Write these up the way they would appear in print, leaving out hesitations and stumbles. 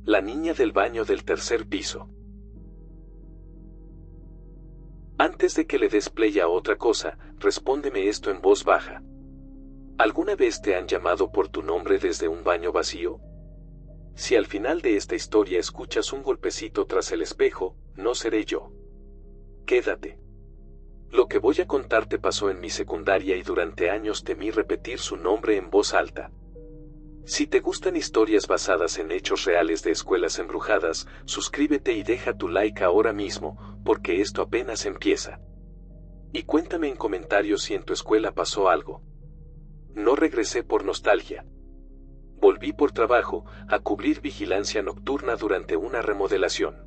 La niña del baño del tercer piso. Antes de que le des play a otra cosa, respóndeme esto en voz baja. ¿Alguna vez te han llamado por tu nombre desde un baño vacío? Si al final de esta historia escuchas un golpecito tras el espejo, no seré yo. Quédate. Lo que voy a contarte pasó en mi secundaria y durante años temí repetir su nombre en voz alta. Si te gustan historias basadas en hechos reales de escuelas embrujadas, suscríbete y deja tu like ahora mismo, porque esto apenas empieza. Y cuéntame en comentarios si en tu escuela pasó algo. No regresé por nostalgia. Volví por trabajo, a cubrir vigilancia nocturna durante una remodelación.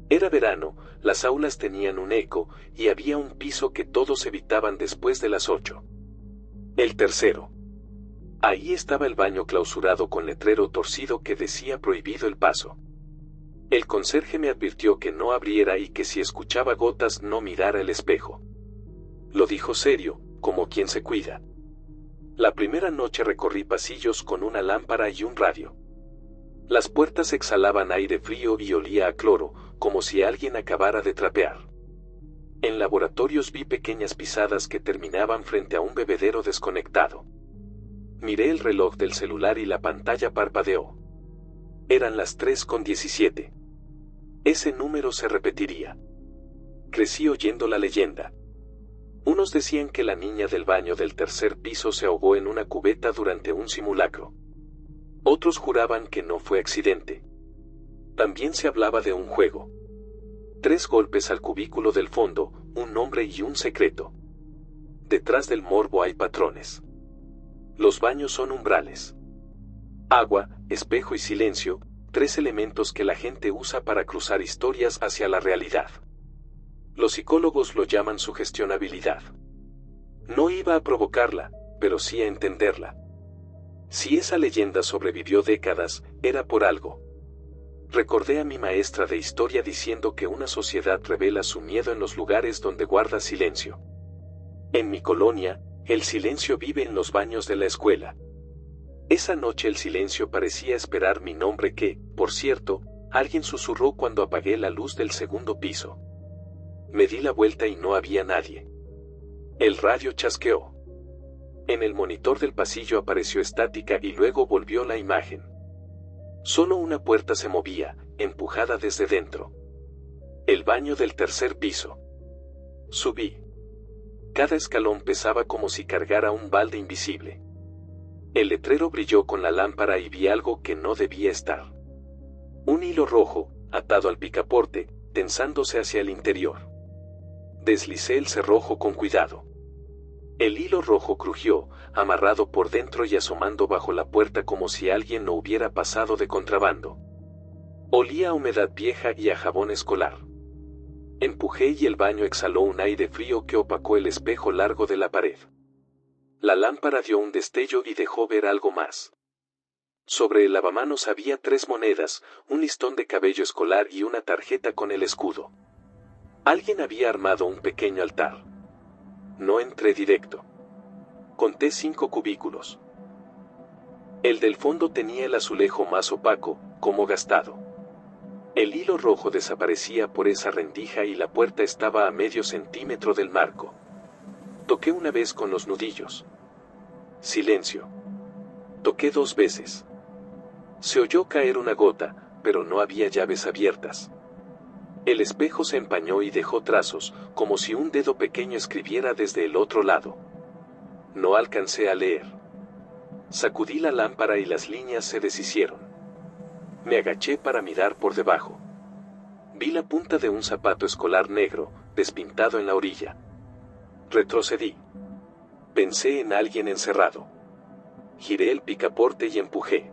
Era verano, las aulas tenían un eco, y había un piso que todos evitaban después de las 8. El tercero. Ahí estaba el baño clausurado con letrero torcido que decía prohibido el paso. El conserje me advirtió que no abriera y que si escuchaba gotas no mirara el espejo. Lo dijo serio, como quien se cuida. La primera noche recorrí pasillos con una lámpara y un radio. Las puertas exhalaban aire frío y olía a cloro, como si alguien acabara de trapear. En laboratorios vi pequeñas pisadas que terminaban frente a un bebedero desconectado. Miré el reloj del celular y la pantalla parpadeó. Eran las 3:17. Ese número se repetiría. Crecí oyendo la leyenda. Unos decían que la niña del baño del tercer piso se ahogó en una cubeta durante un simulacro. Otros juraban que no fue accidente. También se hablaba de un juego. 3 golpes al cubículo del fondo, un nombre y un secreto. Detrás del morbo hay patrones. Los baños son umbrales. Agua, espejo y silencio, 3 elementos que la gente usa para cruzar historias hacia la realidad. Los psicólogos lo llaman sugestionabilidad. No iba a provocarla, pero sí a entenderla. Si esa leyenda sobrevivió décadas, era por algo. Recordé a mi maestra de historia diciendo que una sociedad revela su miedo en los lugares donde guarda silencio. En mi colonia, el silencio vive en los baños de la escuela. Esa noche el silencio parecía esperar mi nombre que, por cierto, alguien susurró cuando apagué la luz del segundo piso. Me di la vuelta y no había nadie. El radio chasqueó. En el monitor del pasillo apareció estática y luego volvió la imagen. Solo una puerta se movía, empujada desde dentro. El baño del tercer piso. Subí. Cada escalón pesaba como si cargara un balde invisible. El letrero brilló con la lámpara y vi algo que no debía estar. Un hilo rojo, atado al picaporte, tensándose hacia el interior. Deslicé el cerrojo con cuidado. El hilo rojo crujió, amarrado por dentro y asomando bajo la puerta como si alguien lo hubiera pasado de contrabando. Olía a humedad vieja y a jabón escolar. Empujé y el baño exhaló un aire frío que opacó el espejo largo de la pared. La lámpara dio un destello y dejó ver algo más. Sobre el lavamanos había 3 monedas, un listón de cabello escolar y una tarjeta con el escudo. Alguien había armado un pequeño altar. No entré directo. Conté 5 cubículos. El del fondo tenía el azulejo más opaco, como gastado. El hilo rojo desaparecía por esa rendija y la puerta estaba a medio centímetro del marco. Toqué una vez con los nudillos. Silencio. Toqué 2 veces. Se oyó caer una gota, pero no había llaves abiertas. El espejo se empañó y dejó trazos, como si un dedo pequeño escribiera desde el otro lado. No alcancé a leer. Sacudí la lámpara y las líneas se deshicieron. Me agaché para mirar por debajo. Vi la punta de un zapato escolar negro, despintado en la orilla. Retrocedí. Pensé en alguien encerrado. Giré el picaporte y empujé.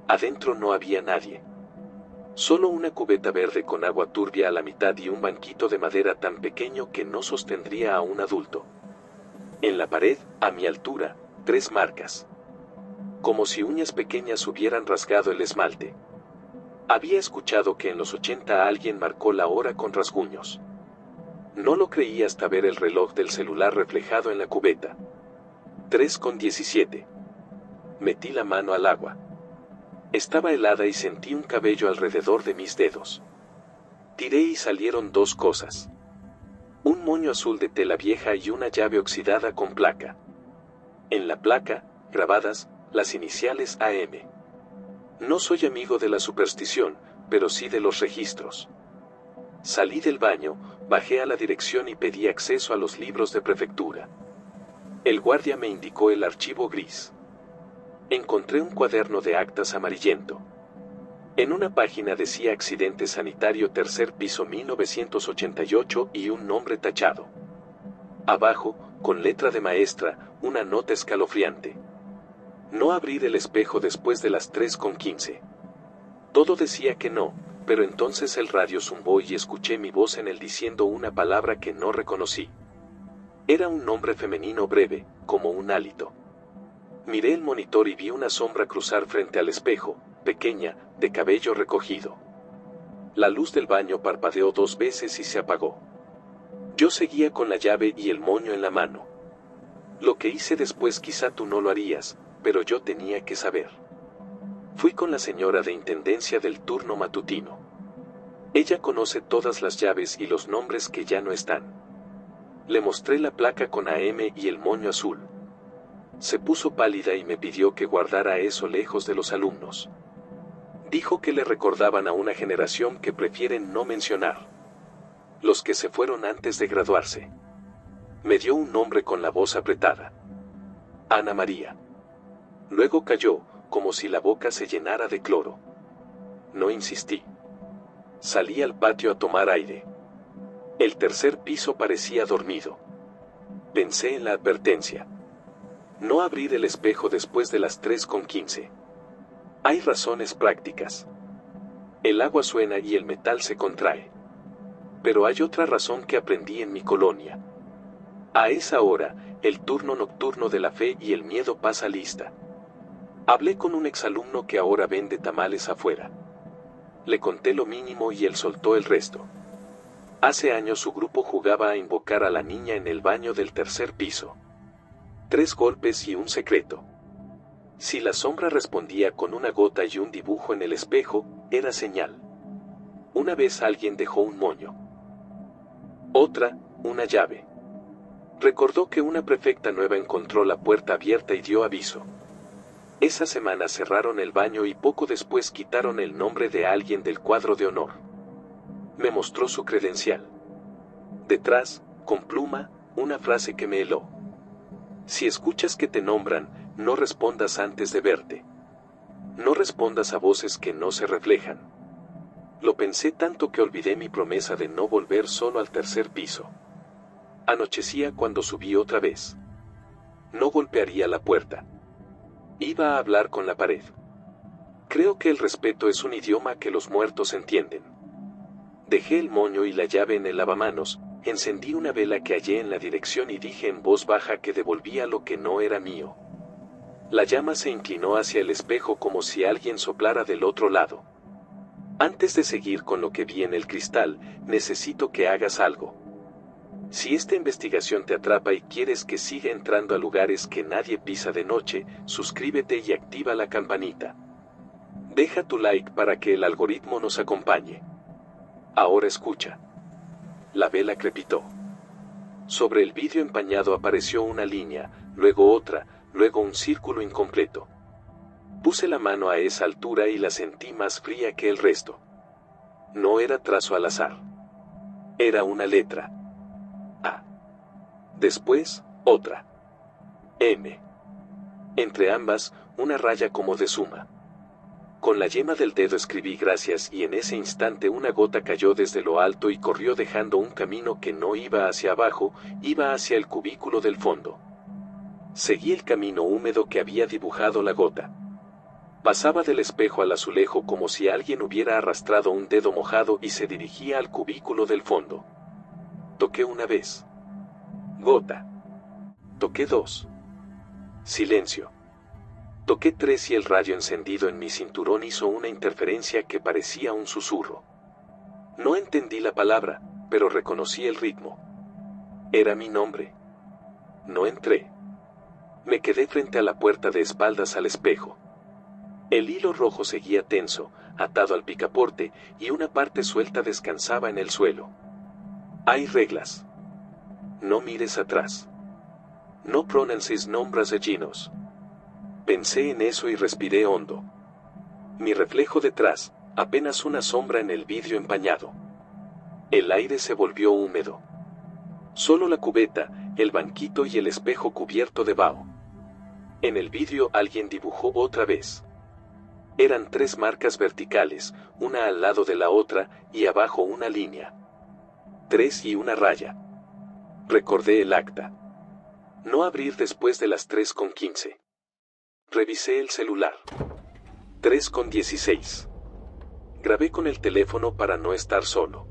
Adentro no había nadie. Solo una cubeta verde con agua turbia a la mitad y un banquito de madera tan pequeño que no sostendría a un adulto. En la pared, a mi altura, 3 marcas. Como si uñas pequeñas hubieran rasgado el esmalte. Había escuchado que en los 80 alguien marcó la hora con rasguños. No lo creí hasta ver el reloj del celular reflejado en la cubeta. 3:17. Metí la mano al agua. Estaba helada y sentí un cabello alrededor de mis dedos. Tiré y salieron dos cosas. Un moño azul de tela vieja y una llave oxidada con placa. En la placa, grabadas, las iniciales AM. No soy amigo de la superstición, pero sí de los registros. Salí del baño, bajé a la dirección y pedí acceso a los libros de prefectura. El guardia me indicó el archivo gris. Encontré un cuaderno de actas amarillento. En una página decía accidente sanitario tercer piso 1988 y un nombre tachado. Abajo, con letra de maestra, una nota escalofriante. No abrir el espejo después de las 3:15. Todo decía que no, pero entonces el radio zumbó y escuché mi voz en él diciendo una palabra que no reconocí. Era un nombre femenino breve, como un hálito. Miré el monitor y vi una sombra cruzar frente al espejo, pequeña, de cabello recogido. La luz del baño parpadeó 2 veces y se apagó. Yo seguía con la llave y el moño en la mano. Lo que hice después quizá tú no lo harías, pero yo tenía que saber. Fui con la señora de intendencia del turno matutino. Ella conoce todas las llaves y los nombres que ya no están. Le mostré la placa con AM y el moño azul. Se puso pálida y me pidió que guardara eso lejos de los alumnos. Dijo que le recordaban a una generación que prefieren no mencionar. Los que se fueron antes de graduarse. Me dio un nombre con la voz apretada. Ana María. Luego cayó, como si la boca se llenara de cloro. No insistí. Salí al patio a tomar aire. El tercer piso parecía dormido. Pensé en la advertencia. No abrir el espejo después de las 3:15. Hay razones prácticas. El agua suena y el metal se contrae. Pero hay otra razón que aprendí en mi colonia. A esa hora, el turno nocturno de la fe y el miedo pasa lista. Hablé con un exalumno que ahora vende tamales afuera. Le conté lo mínimo y él soltó el resto. Hace años su grupo jugaba a invocar a la niña en el baño del tercer piso. 3 golpes y un secreto. Si la sombra respondía con una gota y un dibujo en el espejo, era señal. Una vez alguien dejó un moño. Otra, una llave. Recordó que una prefecta nueva encontró la puerta abierta y dio aviso. Esa semana cerraron el baño y poco después quitaron el nombre de alguien del cuadro de honor. Me mostró su credencial. Detrás, con pluma, una frase que me heló. Si escuchas que te nombran, no respondas antes de verte. No respondas a voces que no se reflejan. Lo pensé tanto que olvidé mi promesa de no volver solo al tercer piso. Anochecía cuando subí otra vez. No golpearía la puerta. Iba a hablar con la pared. Creo que el respeto es un idioma que los muertos entienden. Dejé el moño y la llave en el lavamanos, encendí una vela que hallé en la dirección y dije en voz baja que devolvía lo que no era mío. La llama se inclinó hacia el espejo como si alguien soplara del otro lado. Antes de seguir con lo que vi en el cristal, necesito que hagas algo. Si esta investigación te atrapa y quieres que siga entrando a lugares que nadie pisa de noche, suscríbete y activa la campanita. Deja tu like para que el algoritmo nos acompañe. Ahora escucha. La vela crepitó. Sobre el vidrio empañado apareció una línea, luego otra, luego un círculo incompleto. Puse la mano a esa altura y la sentí más fría que el resto. No era trazo al azar. Era una letra. A. Después, otra. M. Entre ambas, una raya como de suma. Con la yema del dedo escribí gracias y en ese instante una gota cayó desde lo alto y corrió dejando un camino que no iba hacia abajo, iba hacia el cubículo del fondo. Seguí el camino húmedo que había dibujado la gota. Pasaba del espejo al azulejo como si alguien hubiera arrastrado un dedo mojado y se dirigía al cubículo del fondo. Toqué una vez. Gota. Toqué 2. Silencio. Toqué 3 y el radio encendido en mi cinturón hizo una interferencia que parecía un susurro. No entendí la palabra, pero reconocí el ritmo. Era mi nombre. No entré. Me quedé frente a la puerta de espaldas al espejo. El hilo rojo seguía tenso, atado al picaporte, y una parte suelta descansaba en el suelo. Hay reglas. No mires atrás. No pronuncies nombres rellenos. Pensé en eso y respiré hondo. Mi reflejo detrás, apenas una sombra en el vidrio empañado. El aire se volvió húmedo. Solo la cubeta, el banquito y el espejo cubierto de vaho. En el vidrio alguien dibujó otra vez. Eran 3 marcas verticales, una al lado de la otra, y abajo una línea. 3 y una raya. Recordé el acta. No abrir después de las 3:15. Revisé el celular. 3:16. Grabé con el teléfono para no estar solo.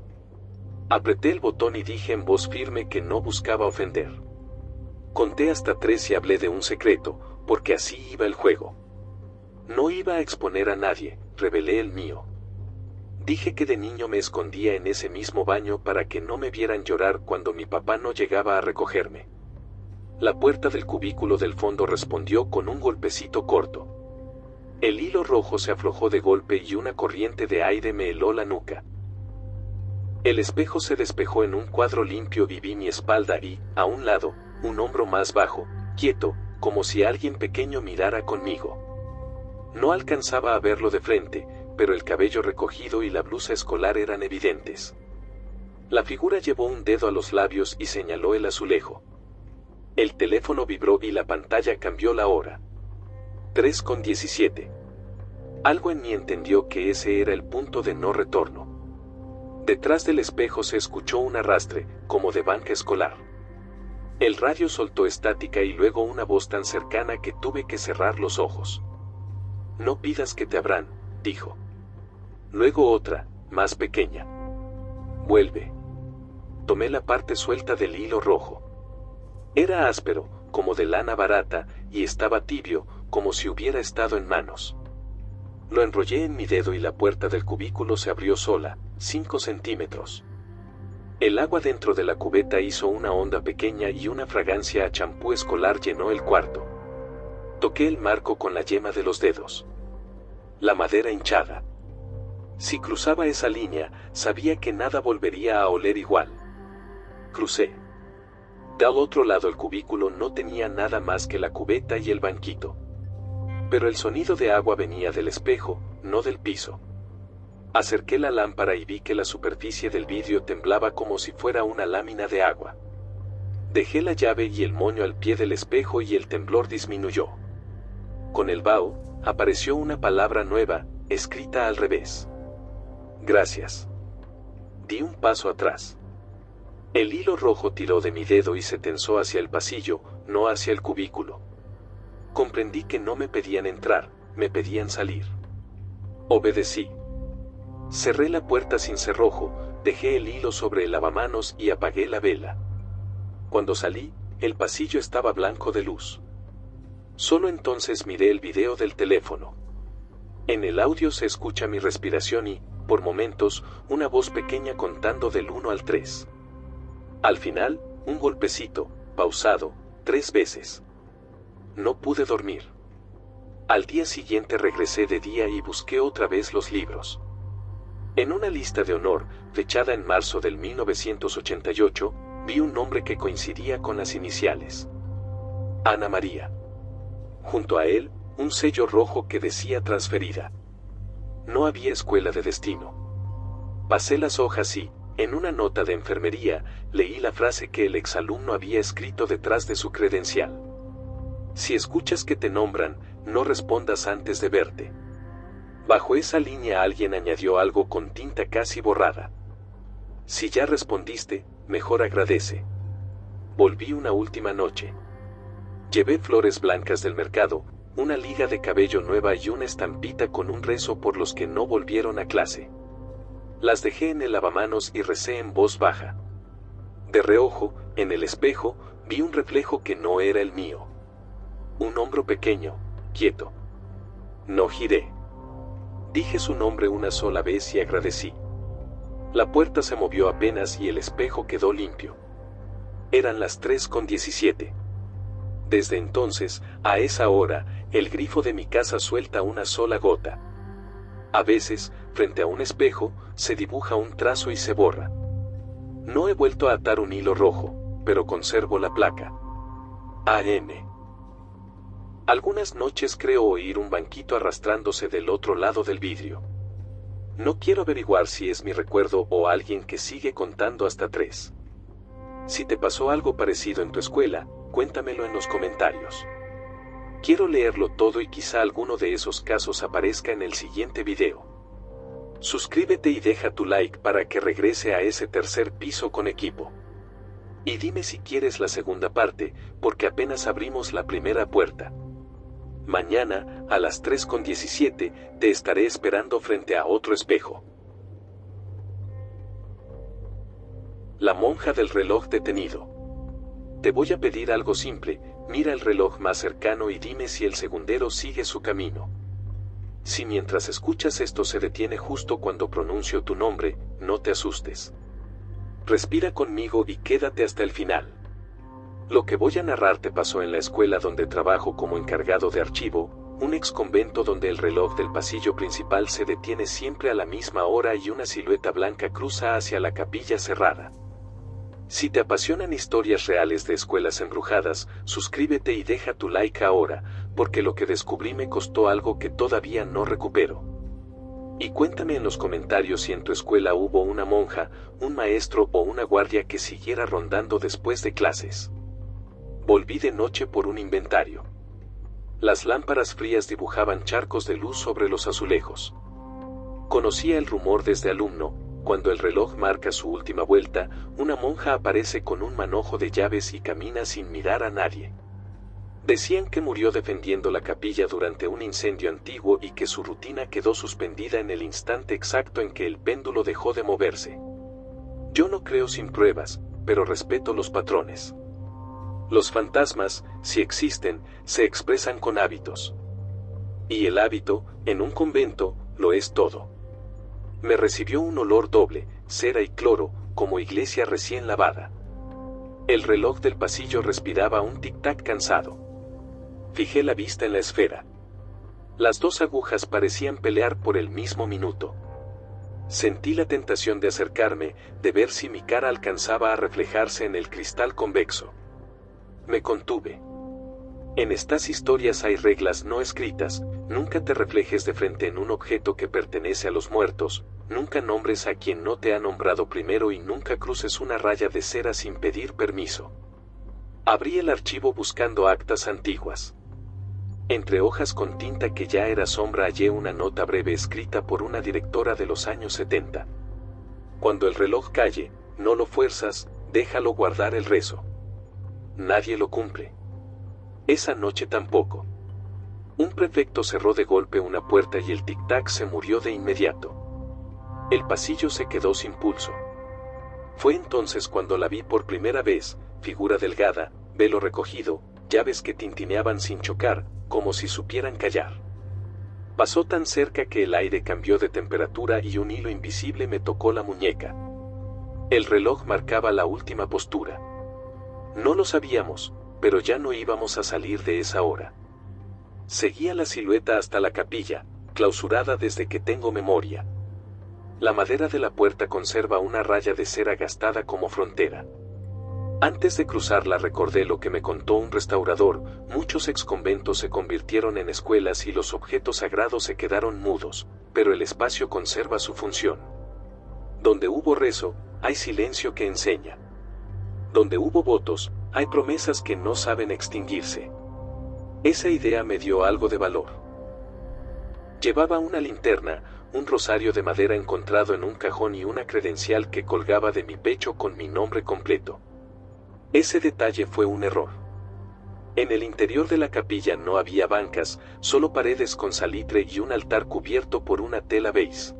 Apreté el botón y dije en voz firme que no buscaba ofender. Conté hasta 3 y hablé de un secreto, porque así iba el juego. No iba a exponer a nadie, revelé el mío. Dije que de niño me escondía en ese mismo baño para que no me vieran llorar cuando mi papá no llegaba a recogerme. La puerta del cubículo del fondo respondió con un golpecito corto. El hilo rojo se aflojó de golpe y una corriente de aire me heló la nuca. El espejo se despejó en un cuadro limpio y vi mi espalda y, a un lado, un hombro más bajo, quieto, como si alguien pequeño mirara conmigo. No alcanzaba a verlo de frente, pero el cabello recogido y la blusa escolar eran evidentes. La figura llevó un dedo a los labios y señaló el azulejo. El teléfono vibró y la pantalla cambió la hora. 3:17. Algo en mí entendió que ese era el punto de no retorno. Detrás del espejo se escuchó un arrastre, como de banca escolar. El radio soltó estática y luego una voz tan cercana que tuve que cerrar los ojos. No pidas que te abran, dijo. Luego otra, más pequeña. Vuelve. Tomé la parte suelta del hilo rojo. Era áspero, como de lana barata, y estaba tibio, como si hubiera estado en manos. Lo enrollé en mi dedo y la puerta del cubículo se abrió sola, 5 centímetros. El agua dentro de la cubeta hizo una onda pequeña y una fragancia a champú escolar llenó el cuarto. Toqué el marco con la yema de los dedos. La madera hinchada. Si cruzaba esa línea, sabía que nada volvería a oler igual. Crucé. Del otro lado el cubículo no tenía nada más que la cubeta y el banquito. Pero el sonido de agua venía del espejo, no del piso. Acerqué la lámpara y vi que la superficie del vidrio temblaba como si fuera una lámina de agua. Dejé la llave y el moño al pie del espejo y el temblor disminuyó. Con el vaho, apareció una palabra nueva, escrita al revés. Gracias. Di un paso atrás. El hilo rojo tiró de mi dedo y se tensó hacia el pasillo, no hacia el cubículo. Comprendí que no me pedían entrar, me pedían salir. Obedecí. Cerré la puerta sin cerrojo, dejé el hilo sobre el lavamanos y apagué la vela. Cuando salí, el pasillo estaba blanco de luz. Solo entonces miré el video del teléfono. En el audio se escucha mi respiración y, por momentos, una voz pequeña contando del 1 al 3. Al final, un golpecito, pausado, 3 veces. No pude dormir. Al día siguiente regresé de día y busqué otra vez los libros. En una lista de honor, fechada en marzo del 1988, vi un nombre que coincidía con las iniciales. Ana María. Junto a él, un sello rojo que decía transferida. No había escuela de destino. Pasé las hojas y, en una nota de enfermería, leí la frase que el exalumno había escrito detrás de su credencial. Si escuchas que te nombran, no respondas antes de verte. Bajo esa línea alguien añadió algo con tinta casi borrada. Si ya respondiste, mejor agradece. Volví una última noche. Llevé flores blancas del mercado, una liga de cabello nueva y una estampita con un rezo por los que no volvieron a clase. Las dejé en el lavamanos y recé en voz baja. De reojo, en el espejo, vi un reflejo que no era el mío. Un hombro pequeño, quieto. No giré. Dije su nombre una sola vez y agradecí. La puerta se movió apenas y el espejo quedó limpio. Eran las 3:17. Desde entonces, a esa hora, El grifo de mi casa suelta una sola gota. A veces, frente a un espejo, se dibuja un trazo y se borra. No he vuelto a atar un hilo rojo, pero conservo la placa. AM. Algunas noches creo oír un banquito arrastrándose del otro lado del vidrio. No quiero averiguar si es mi recuerdo o alguien que sigue contando hasta 3. Si te pasó algo parecido en tu escuela, cuéntamelo en los comentarios. Quiero leerlo todo y quizá alguno de esos casos aparezca en el siguiente video. Suscríbete y deja tu like para que regrese a ese tercer piso con equipo. Y dime si quieres la segunda parte, porque apenas abrimos la primera puerta. Mañana, a las 3:17, te estaré esperando frente a otro espejo. La monja del reloj detenido. Te voy a pedir algo simple, mira el reloj más cercano y dime si el segundero sigue su camino. Si mientras escuchas esto se detiene justo cuando pronuncio tu nombre, no te asustes. Respira conmigo y quédate hasta el final. Lo que voy a narrarte pasó en la escuela donde trabajo como encargado de archivo, un ex convento donde el reloj del pasillo principal se detiene siempre a la misma hora y una silueta blanca cruza hacia la capilla cerrada. Si te apasionan historias reales de escuelas embrujadas, suscríbete y deja tu like ahora, porque lo que descubrí me costó algo que todavía no recupero. Y cuéntame en los comentarios si en tu escuela hubo una monja, un maestro o una guardia que siguiera rondando después de clases. Volví de noche por un inventario. Las lámparas frías dibujaban charcos de luz sobre los azulejos. Conocía el rumor desde alumno. Cuando el reloj marca su última vuelta, una monja aparece con un manojo de llaves y camina sin mirar a nadie. Decían que murió defendiendo la capilla durante un incendio antiguo y que su rutina quedó suspendida en el instante exacto en que el péndulo dejó de moverse. Yo no creo sin pruebas, pero respeto los patrones. Los fantasmas, si existen, se expresan con hábitos. Y el hábito, en un convento, lo es todo. Me recibió un olor doble, cera y cloro, como iglesia recién lavada. El reloj del pasillo respiraba un tic-tac cansado. Fijé la vista en la esfera. Las dos agujas parecían pelear por el mismo minuto. Sentí la tentación de acercarme, de ver si mi cara alcanzaba a reflejarse en el cristal convexo. Me contuve. En estas historias hay reglas no escritas, nunca te reflejes de frente en un objeto que pertenece a los muertos, nunca nombres a quien no te ha nombrado primero y nunca cruces una raya de cera sin pedir permiso. Abrí el archivo buscando actas antiguas. Entre hojas con tinta que ya era sombra hallé una nota breve escrita por una directora de los años 70. Cuando el reloj calle, no lo fuerzas, déjalo guardar el rezo. Nadie lo cumple. Esa noche tampoco. Un prefecto cerró de golpe una puerta y el tic-tac se murió de inmediato. El pasillo se quedó sin pulso. Fue entonces cuando la vi por primera vez, figura delgada, velo recogido, llaves que tintineaban sin chocar, como si supieran callar. Pasó tan cerca que el aire cambió de temperatura y un hilo invisible me tocó la muñeca. El reloj marcaba la última postura. No lo sabíamos, pero ya no íbamos a salir de esa hora. Seguía la silueta hasta la capilla, clausurada desde que tengo memoria. La madera de la puerta conserva una raya de cera gastada como frontera. Antes de cruzarla recordé lo que me contó un restaurador, muchos exconventos se convirtieron en escuelas y los objetos sagrados se quedaron mudos, pero el espacio conserva su función. Donde hubo rezo, hay silencio que enseña. Donde hubo votos, hay promesas que no saben extinguirse. Esa idea me dio algo de valor. Llevaba una linterna, un rosario de madera encontrado en un cajón y una credencial que colgaba de mi pecho con mi nombre completo. Ese detalle fue un error. En el interior de la capilla no había bancas, solo paredes con salitre y un altar cubierto por una tela beige.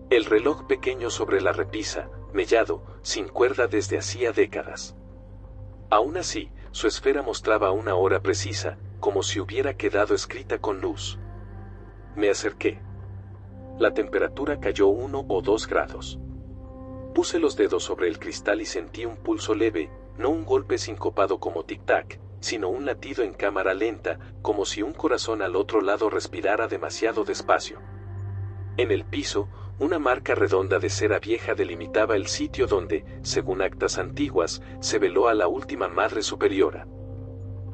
El reloj pequeño sobre la repisa, mellado, sin cuerda desde hacía décadas. Aún así, su esfera mostraba una hora precisa, como si hubiera quedado escrita con luz. Me acerqué. La temperatura cayó 1 o 2 grados. Puse los dedos sobre el cristal y sentí un pulso leve, no un golpe sincopado como tic-tac, sino un latido en cámara lenta, como si un corazón al otro lado respirara demasiado despacio. En el piso, una marca redonda de cera vieja delimitaba el sitio donde, según actas antiguas, se veló a la última Madre Superiora.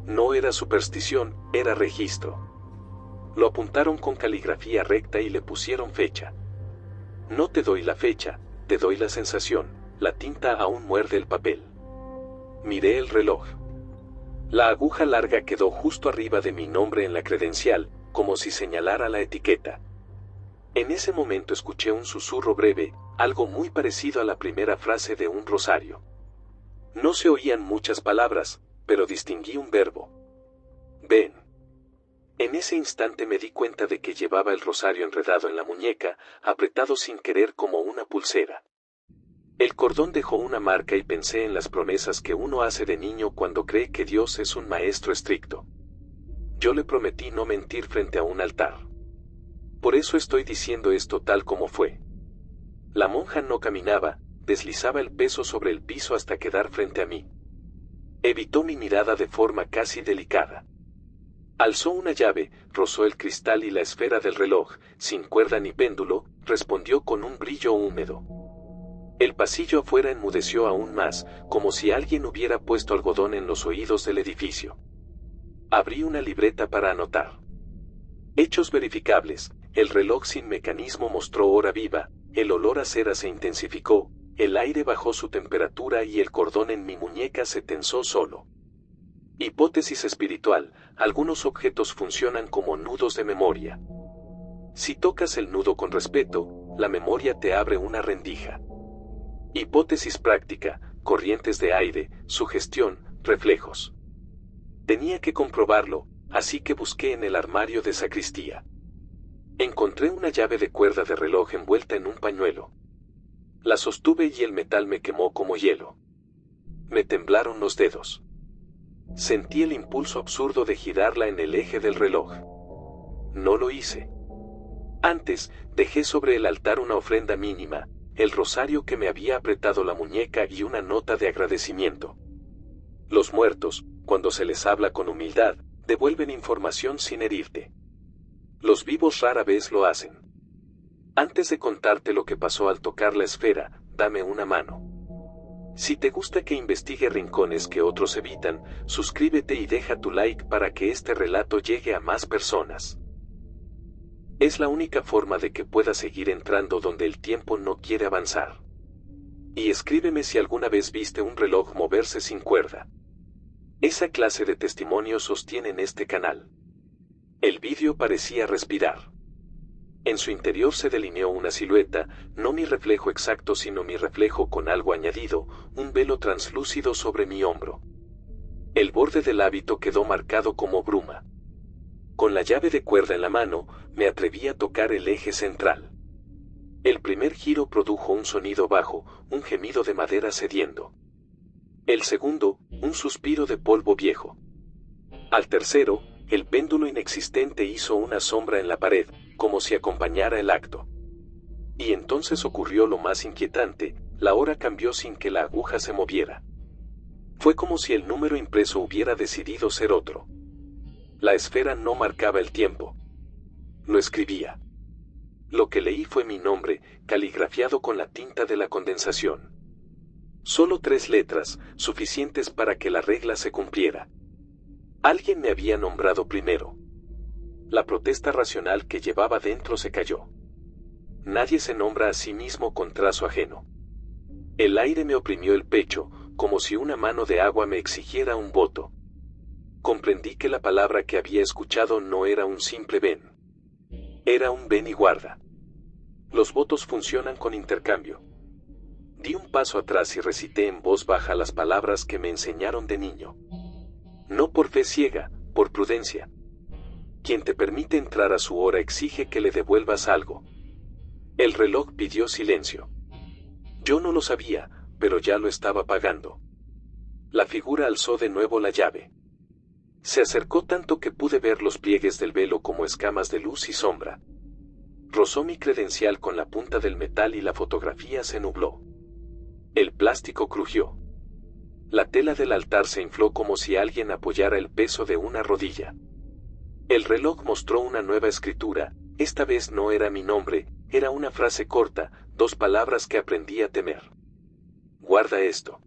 No era superstición, era registro. Lo apuntaron con caligrafía recta y le pusieron fecha. No te doy la fecha, te doy la sensación, la tinta aún muerde el papel. Miré el reloj. La aguja larga quedó justo arriba de mi nombre en la credencial, como si señalara la etiqueta. En ese momento escuché un susurro breve, algo muy parecido a la primera frase de un rosario. No se oían muchas palabras, pero distinguí un verbo. Ven. En ese instante me di cuenta de que llevaba el rosario enredado en la muñeca, apretado sin querer como una pulsera. El cordón dejó una marca y pensé en las promesas que uno hace de niño cuando cree que Dios es un maestro estricto. Yo le prometí no mentir frente a un altar. Por eso estoy diciendo esto tal como fue. La monja no caminaba, deslizaba el peso sobre el piso hasta quedar frente a mí. Evitó mi mirada de forma casi delicada. Alzó una llave, rozó el cristal y la esfera del reloj, sin cuerda ni péndulo, respondió con un brillo húmedo. El pasillo afuera enmudeció aún más, como si alguien hubiera puesto algodón en los oídos del edificio. Abrí una libreta para anotar. Hechos verificables, el reloj sin mecanismo mostró hora viva, el olor a cera se intensificó, el aire bajó su temperatura y el cordón en mi muñeca se tensó solo. Hipótesis espiritual, algunos objetos funcionan como nudos de memoria. Si tocas el nudo con respeto, la memoria te abre una rendija. Hipótesis práctica, corrientes de aire, sugestión, reflejos. Tenía que comprobarlo, así que busqué en el armario de sacristía. Encontré una llave de cuerda de reloj envuelta en un pañuelo. La sostuve y el metal me quemó como hielo. Me temblaron los dedos. Sentí el impulso absurdo de girarla en el eje del reloj. No lo hice. Antes, dejé sobre el altar una ofrenda mínima, el rosario que me había apretado la muñeca y una nota de agradecimiento. Los muertos, cuando se les habla con humildad, devuelven información sin herirte. Los vivos rara vez lo hacen. Antes de contarte lo que pasó al tocar la esfera, dame una mano. Si te gusta que investigue rincones que otros evitan, suscríbete y deja tu like para que este relato llegue a más personas. Es la única forma de que pueda seguir entrando donde el tiempo no quiere avanzar. Y escríbeme si alguna vez viste un reloj moverse sin cuerda. Esa clase de testimonios sostienen este canal. El vídeo parecía respirar. En su interior se delineó una silueta, no mi reflejo exacto sino mi reflejo con algo añadido, un velo translúcido sobre mi hombro. El borde del hábito quedó marcado como bruma. Con la llave de cuerda en la mano, me atreví a tocar el eje central. El primer giro produjo un sonido bajo, un gemido de madera cediendo. El segundo, un suspiro de polvo viejo. Al tercero, el péndulo inexistente hizo una sombra en la pared, como si acompañara el acto. Y entonces ocurrió lo más inquietante, la hora cambió sin que la aguja se moviera. Fue como si el número impreso hubiera decidido ser otro. La esfera no marcaba el tiempo. Lo escribía. Lo que leí fue mi nombre, caligrafiado con la tinta de la condensación. Solo 3 letras, suficientes para que la regla se cumpliera. Alguien me había nombrado primero. La protesta racional que llevaba dentro se cayó. Nadie se nombra a sí mismo con trazo ajeno. El aire me oprimió el pecho, como si una mano de agua me exigiera un voto. Comprendí que la palabra que había escuchado no era un simple ven. Era un ven y guarda. Los votos funcionan con intercambio. Di un paso atrás y recité en voz baja las palabras que me enseñaron de niño. No por fe ciega, por prudencia. Quien te permite entrar a su hora exige que le devuelvas algo. El reloj pidió silencio. Yo no lo sabía, pero ya lo estaba pagando. La figura alzó de nuevo la llave. Se acercó tanto que pude ver los pliegues del velo como escamas de luz y sombra. Rozó mi credencial con la punta del metal y la fotografía se nubló. El plástico crujió. La tela del altar se infló como si alguien apoyara el peso de una rodilla. El reloj mostró una nueva escritura, esta vez no era mi nombre, era una frase corta, 2 palabras que aprendí a temer. Guarda esto.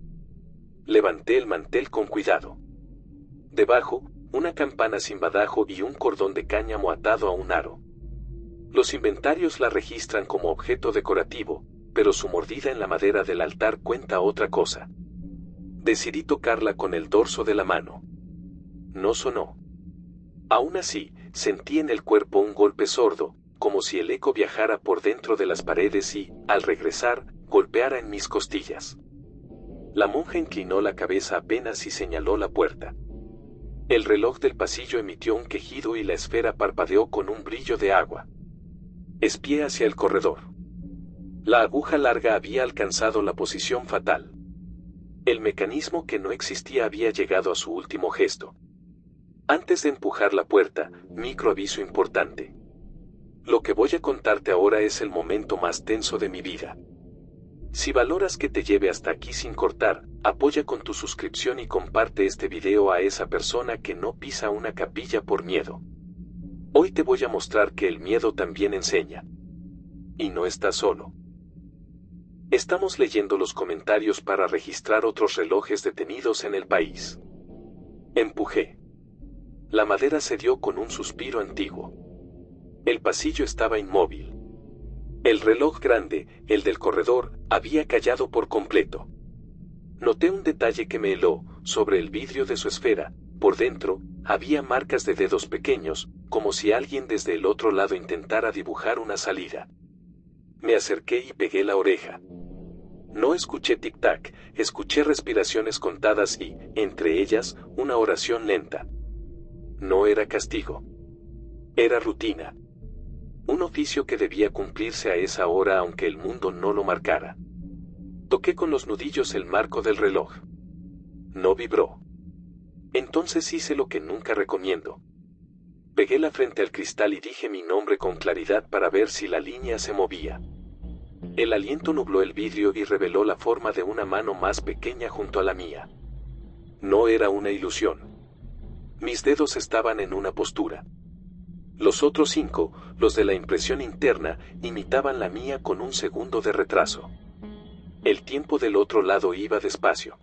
Levanté el mantel con cuidado. Debajo, una campana sin badajo y un cordón de cáñamo atado a un aro. Los inventarios la registran como objeto decorativo, pero su mordida en la madera del altar cuenta otra cosa. Decidí tocarla con el dorso de la mano. No sonó. Aún así, sentí en el cuerpo un golpe sordo, como si el eco viajara por dentro de las paredes y, al regresar, golpeara en mis costillas. La monja inclinó la cabeza apenas y señaló la puerta. El reloj del pasillo emitió un quejido y la esfera parpadeó con un brillo de agua. Espié hacia el corredor. La aguja larga había alcanzado la posición fatal. El mecanismo que no existía había llegado a su último gesto. Antes de empujar la puerta, microaviso importante. Lo que voy a contarte ahora es el momento más tenso de mi vida. Si valoras que te lleve hasta aquí sin cortar, apoya con tu suscripción y comparte este video a esa persona que no pisa una capilla por miedo. Hoy te voy a mostrar que el miedo también enseña. Y no estás solo. Estamos leyendo los comentarios para registrar otros relojes detenidos en el país. Empujé. La madera cedió con un suspiro antiguo. El pasillo estaba inmóvil. El reloj grande, el del corredor, había callado por completo. Noté un detalle que me heló, sobre el vidrio de su esfera, por dentro, había marcas de dedos pequeños, como si alguien desde el otro lado intentara dibujar una salida. Me acerqué y pegué la oreja. No escuché tic-tac, escuché respiraciones contadas y, entre ellas, una oración lenta. No era castigo. Era rutina. Un oficio que debía cumplirse a esa hora aunque el mundo no lo marcara. Toqué con los nudillos el marco del reloj. No vibró. Entonces hice lo que nunca recomiendo. Pegué la frente al cristal y dije mi nombre con claridad para ver si la línea se movía. El aliento nubló el vidrio y reveló la forma de una mano más pequeña junto a la mía. No era una ilusión. Mis dedos estaban en una postura. Los otros 5, los de la impresión interna, imitaban la mía con un segundo de retraso. El tiempo del otro lado iba despacio.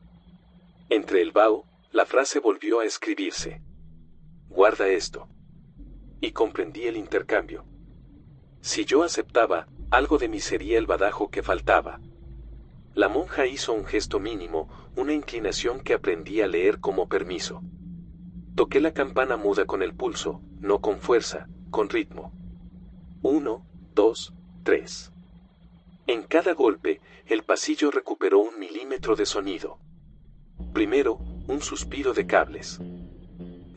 Entre el vaho, la frase volvió a escribirse. Guarda esto. Y comprendí el intercambio. Si yo aceptaba, algo de mí sería el badajo que faltaba. La monja hizo un gesto mínimo, una inclinación que aprendí a leer como permiso. Toqué la campana muda con el pulso, no con fuerza, con ritmo. 1, 2, 3. En cada golpe, el pasillo recuperó 1 milímetro de sonido. Primero, un suspiro de cables.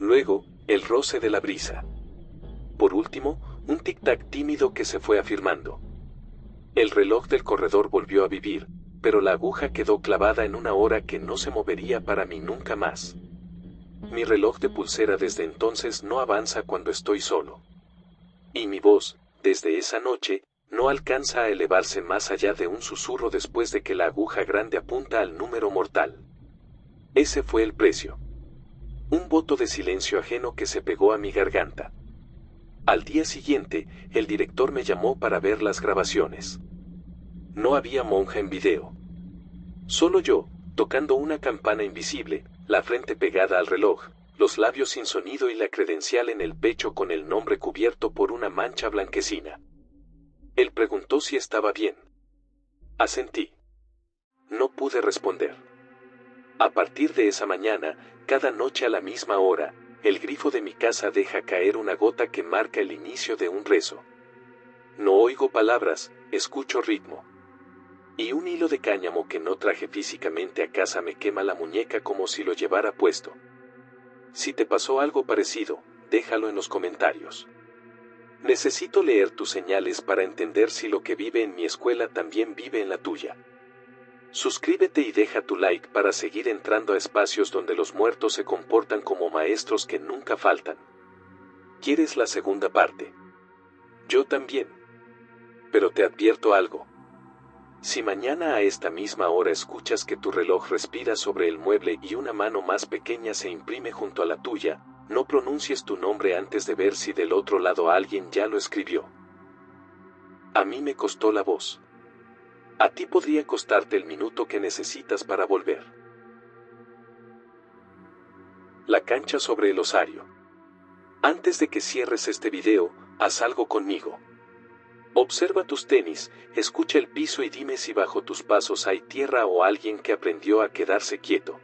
Luego, el roce de la brisa. Por último, un tic-tac tímido que se fue afirmando. El reloj del corredor volvió a vivir, pero la aguja quedó clavada en una hora que no se movería para mí nunca más. Mi reloj de pulsera desde entonces no avanza cuando estoy solo. Y mi voz, desde esa noche, no alcanza a elevarse más allá de un susurro después de que la aguja grande apunta al número mortal. Ese fue el precio. Un voto de silencio ajeno que se pegó a mi garganta. Al día siguiente, el director me llamó para ver las grabaciones. No había monja en video. Solo yo, tocando una campana invisible, la frente pegada al reloj, los labios sin sonido y la credencial en el pecho con el nombre cubierto por una mancha blanquecina. Él preguntó si estaba bien. Asentí. No pude responder. A partir de esa mañana, cada noche a la misma hora, el grifo de mi casa deja caer una gota que marca el inicio de un rezo. No oigo palabras, escucho ritmo. Y un hilo de cáñamo que no traje físicamente a casa me quema la muñeca como si lo llevara puesto. Si te pasó algo parecido, déjalo en los comentarios. Necesito leer tus señales para entender si lo que vive en mi escuela también vive en la tuya. Suscríbete y deja tu like para seguir entrando a espacios donde los muertos se comportan como maestros que nunca faltan. ¿Quieres la segunda parte? Yo también. Pero te advierto algo. Si mañana a esta misma hora escuchas que tu reloj respira sobre el mueble y una mano más pequeña se imprime junto a la tuya, no pronuncies tu nombre antes de ver si del otro lado alguien ya lo escribió. A mí me costó la voz. A ti podría costarte el minuto que necesitas para volver. La cancha sobre el osario. Antes de que cierres este video, haz algo conmigo. Observa tus tenis, escucha el piso y dime si bajo tus pasos hay tierra o alguien que aprendió a quedarse quieto.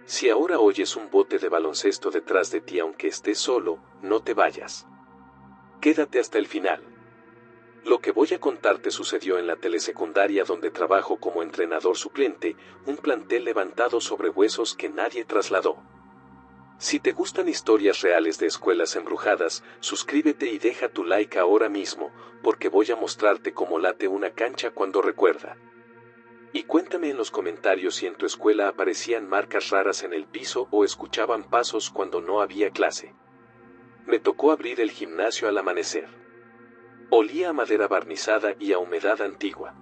Si ahora oyes un bote de baloncesto detrás de ti aunque estés solo, no te vayas. Quédate hasta el final. Lo que voy a contarte sucedió en la telesecundaria donde trabajo como entrenador suplente, un plantel levantado sobre huesos que nadie trasladó. Si te gustan historias reales de escuelas embrujadas, suscríbete y deja tu like ahora mismo, porque voy a mostrarte cómo late una cancha cuando recuerda. Y cuéntame en los comentarios si en tu escuela aparecían marcas raras en el piso o escuchaban pasos cuando no había clase. Me tocó abrir el gimnasio al amanecer. Olía a madera barnizada y a humedad antigua.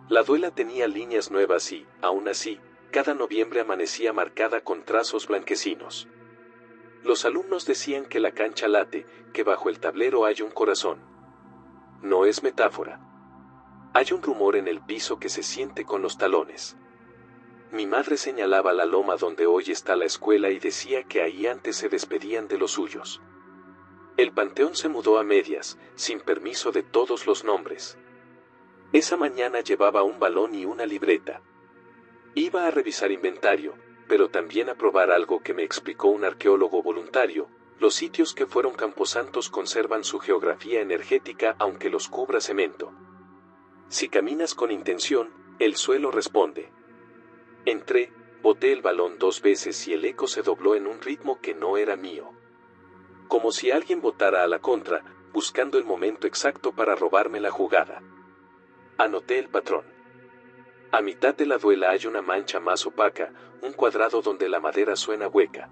La duela tenía líneas nuevas y, aún así, cada noviembre amanecía marcada con trazos blanquecinos. Los alumnos decían que la cancha late, que bajo el tablero hay un corazón. No es metáfora. Hay un rumor en el piso que se siente con los talones. Mi madre señalaba la loma donde hoy está la escuela y decía que ahí antes se despedían de los suyos. El panteón se mudó a medias, sin permiso de todos los nombres. Esa mañana llevaba un balón y una libreta. Iba a revisar inventario, pero también a probar algo que me explicó un arqueólogo voluntario: los sitios que fueron camposantos conservan su geografía energética aunque los cubra cemento. Si caminas con intención, el suelo responde. Entré, boté el balón 2 veces y el eco se dobló en un ritmo que no era mío. Como si alguien botara a la contra, buscando el momento exacto para robarme la jugada. Anoté el patrón. A mitad de la duela hay una mancha más opaca, un cuadrado donde la madera suena hueca.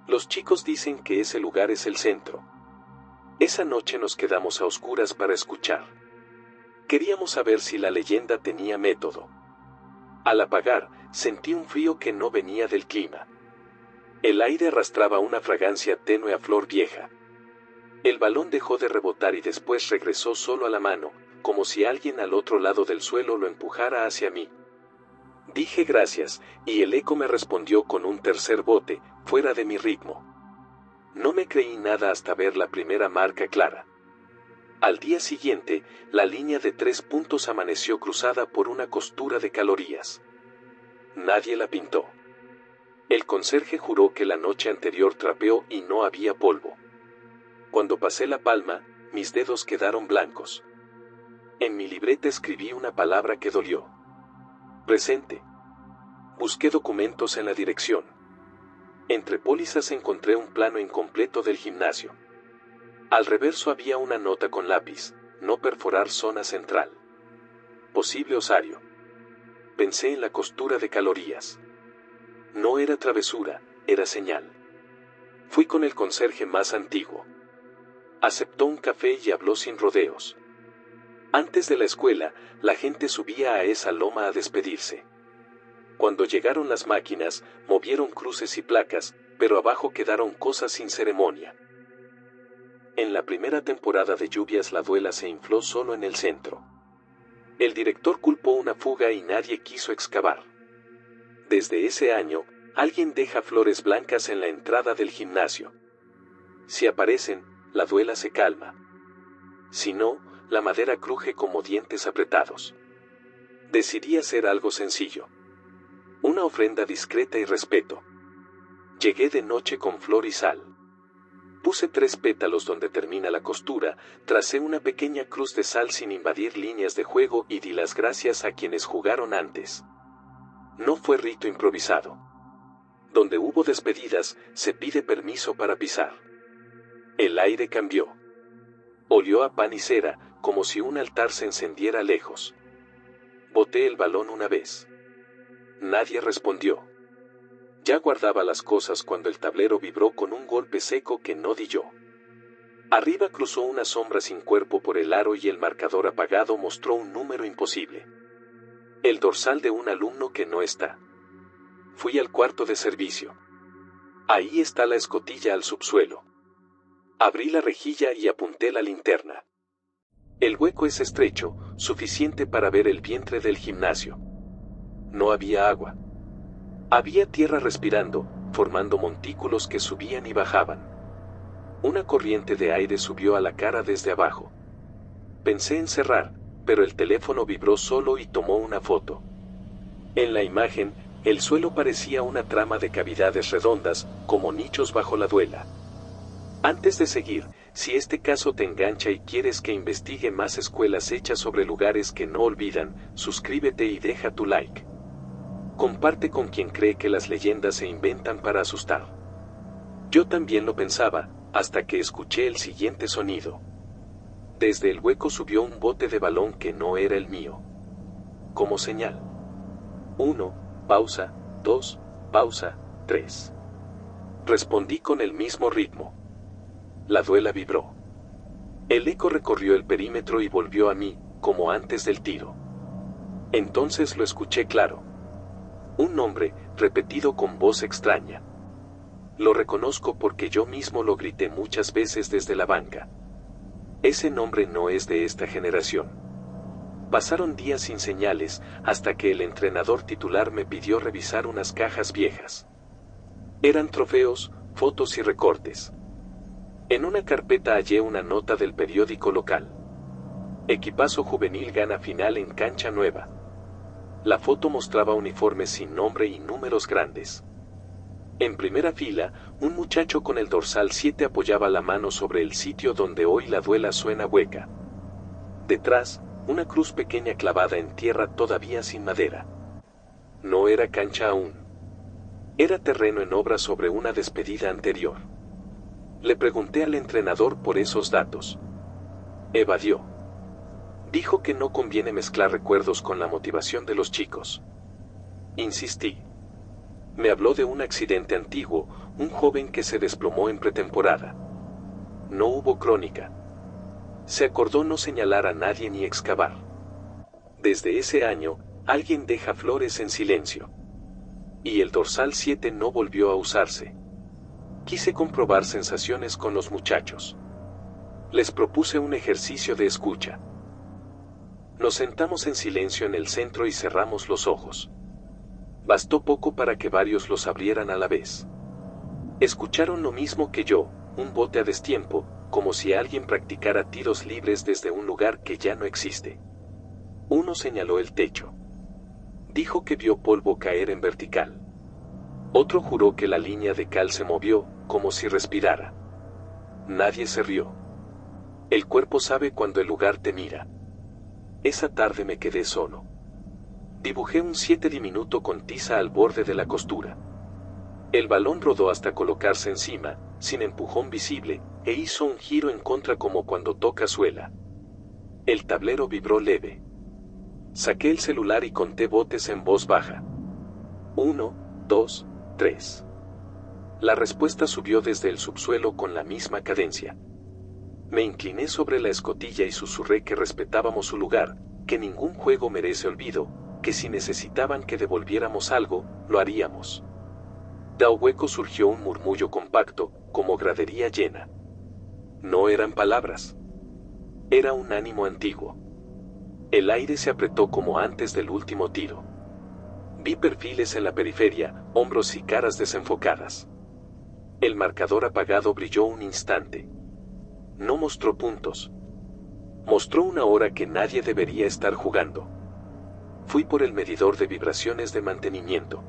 Los chicos dicen que ese lugar es el centro. Esa noche nos quedamos a oscuras para escuchar. Queríamos saber si la leyenda tenía método. Al apagar, sentí un frío que no venía del clima. El aire arrastraba una fragancia tenue a flor vieja. El balón dejó de rebotar y después regresó solo a la mano, como si alguien al otro lado del suelo lo empujara hacia mí. Dije gracias, y el eco me respondió con un tercer bote, fuera de mi ritmo. No me creí nada hasta ver la primera marca clara. Al día siguiente, la línea de 3 puntos amaneció cruzada por una costura de calorías. Nadie la pintó. El conserje juró que la noche anterior trapeó y no había polvo. Cuando pasé la palma, mis dedos quedaron blancos. En mi libreta escribí una palabra que dolió. Presente. Busqué documentos en la dirección. Entre pólizas encontré un plano incompleto del gimnasio. Al reverso había una nota con lápiz: no perforar zona central. Posible osario. Pensé en la costura de calorías. No era travesura, era señal. Fui con el conserje más antiguo. Aceptó un café y habló sin rodeos. Antes de la escuela, la gente subía a esa loma a despedirse. Cuando llegaron las máquinas, movieron cruces y placas, pero abajo quedaron cosas sin ceremonia. En la primera temporada de lluvias la duela se infló solo en el centro. El director culpó una fuga y nadie quiso excavar. Desde ese año, alguien deja flores blancas en la entrada del gimnasio. Si aparecen, la duela se calma. Si no, la madera cruje como dientes apretados. Decidí hacer algo sencillo. Una ofrenda discreta y respeto. Llegué de noche con flor y sal. Puse 3 pétalos donde termina la costura, tracé una pequeña cruz de sal sin invadir líneas de juego y di las gracias a quienes jugaron antes. No fue rito improvisado. Donde hubo despedidas, se pide permiso para pisar. El aire cambió. Olió a pan y cera, como si un altar se encendiera lejos. Boté el balón una vez. Nadie respondió. Ya guardaba las cosas cuando el tablero vibró con un golpe seco que no di yo. Arriba cruzó una sombra sin cuerpo por el aro y el marcador apagado mostró un número imposible. El dorsal de un alumno que no está. Fui al cuarto de servicio. Ahí está la escotilla al subsuelo. Abrí la rejilla y apunté la linterna. El hueco es estrecho, suficiente para ver el vientre del gimnasio. No había agua. Había tierra respirando, formando montículos que subían y bajaban. Una corriente de aire subió a la cara desde abajo. Pensé en cerrar, pero el teléfono vibró solo y tomó una foto. En la imagen, el suelo parecía una trama de cavidades redondas, como nichos bajo la duela. Antes de seguir, si este caso te engancha y quieres que investigue más escuelas hechas sobre lugares que no olvidan, suscríbete y deja tu like. Comparte con quien cree que las leyendas se inventan para asustar. Yo también lo pensaba, hasta que escuché el siguiente sonido. Desde el hueco subió un bote de balón que no era el mío. Como señal. 1, pausa, 2, pausa, 3. Respondí con el mismo ritmo. La duela vibró. El eco recorrió el perímetro y volvió a mí, como antes del tiro. Entonces lo escuché claro. Un nombre, repetido con voz extraña. Lo reconozco porque yo mismo lo grité muchas veces desde la banca. Ese nombre no es de esta generación. Pasaron días sin señales, hasta que el entrenador titular me pidió revisar unas cajas viejas. Eran trofeos, fotos y recortes. En una carpeta hallé una nota del periódico local. Equipazo juvenil gana final en cancha nueva. La foto mostraba uniformes sin nombre y números grandes. En primera fila, un muchacho con el dorsal 7 apoyaba la mano sobre el sitio donde hoy la duela suena hueca. Detrás, una cruz pequeña clavada en tierra todavía sin madera. No era cancha aún. Era terreno en obra sobre una despedida anterior. Le pregunté al entrenador por esos datos. Evadió. Dijo que no conviene mezclar recuerdos con la motivación de los chicos. Insistí. Me habló de un accidente antiguo, un joven que se desplomó en pretemporada. No hubo crónica. Se acordó no señalar a nadie ni excavar. Desde ese año, alguien deja flores en silencio. Y el dorsal 7 no volvió a usarse. Quise comprobar sensaciones con los muchachos. Les propuse un ejercicio de escucha. Nos sentamos en silencio en el centro y cerramos los ojos. Bastó poco para que varios los abrieran a la vez. Escucharon lo mismo que yo, un bote a destiempo, como si alguien practicara tiros libres desde un lugar que ya no existe. Uno señaló el techo. Dijo que vio polvo caer en vertical. Otro juró que la línea de cal se movió, como si respirara. Nadie se rió. El cuerpo sabe cuando el lugar te mira. Esa tarde me quedé solo. Dibujé un 7 diminuto con tiza al borde de la costura. El balón rodó hasta colocarse encima, sin empujón visible, e hizo un giro en contra como cuando toca suela. El tablero vibró leve. Saqué el celular y conté botes en voz baja. 1, 2, 3. La respuesta subió desde el subsuelo con la misma cadencia. Me incliné sobre la escotilla y susurré que respetábamos su lugar, que ningún juego merece olvido, que si necesitaban que devolviéramos algo, lo haríamos. Del hueco surgió un murmullo compacto, como gradería llena. No eran palabras. Era un ánimo antiguo. El aire se apretó como antes del último tiro. Vi perfiles en la periferia, hombros y caras desenfocadas. El marcador apagado brilló un instante. No mostró puntos. Mostró una hora que nadie debería estar jugando. Fui por el medidor de vibraciones de mantenimiento.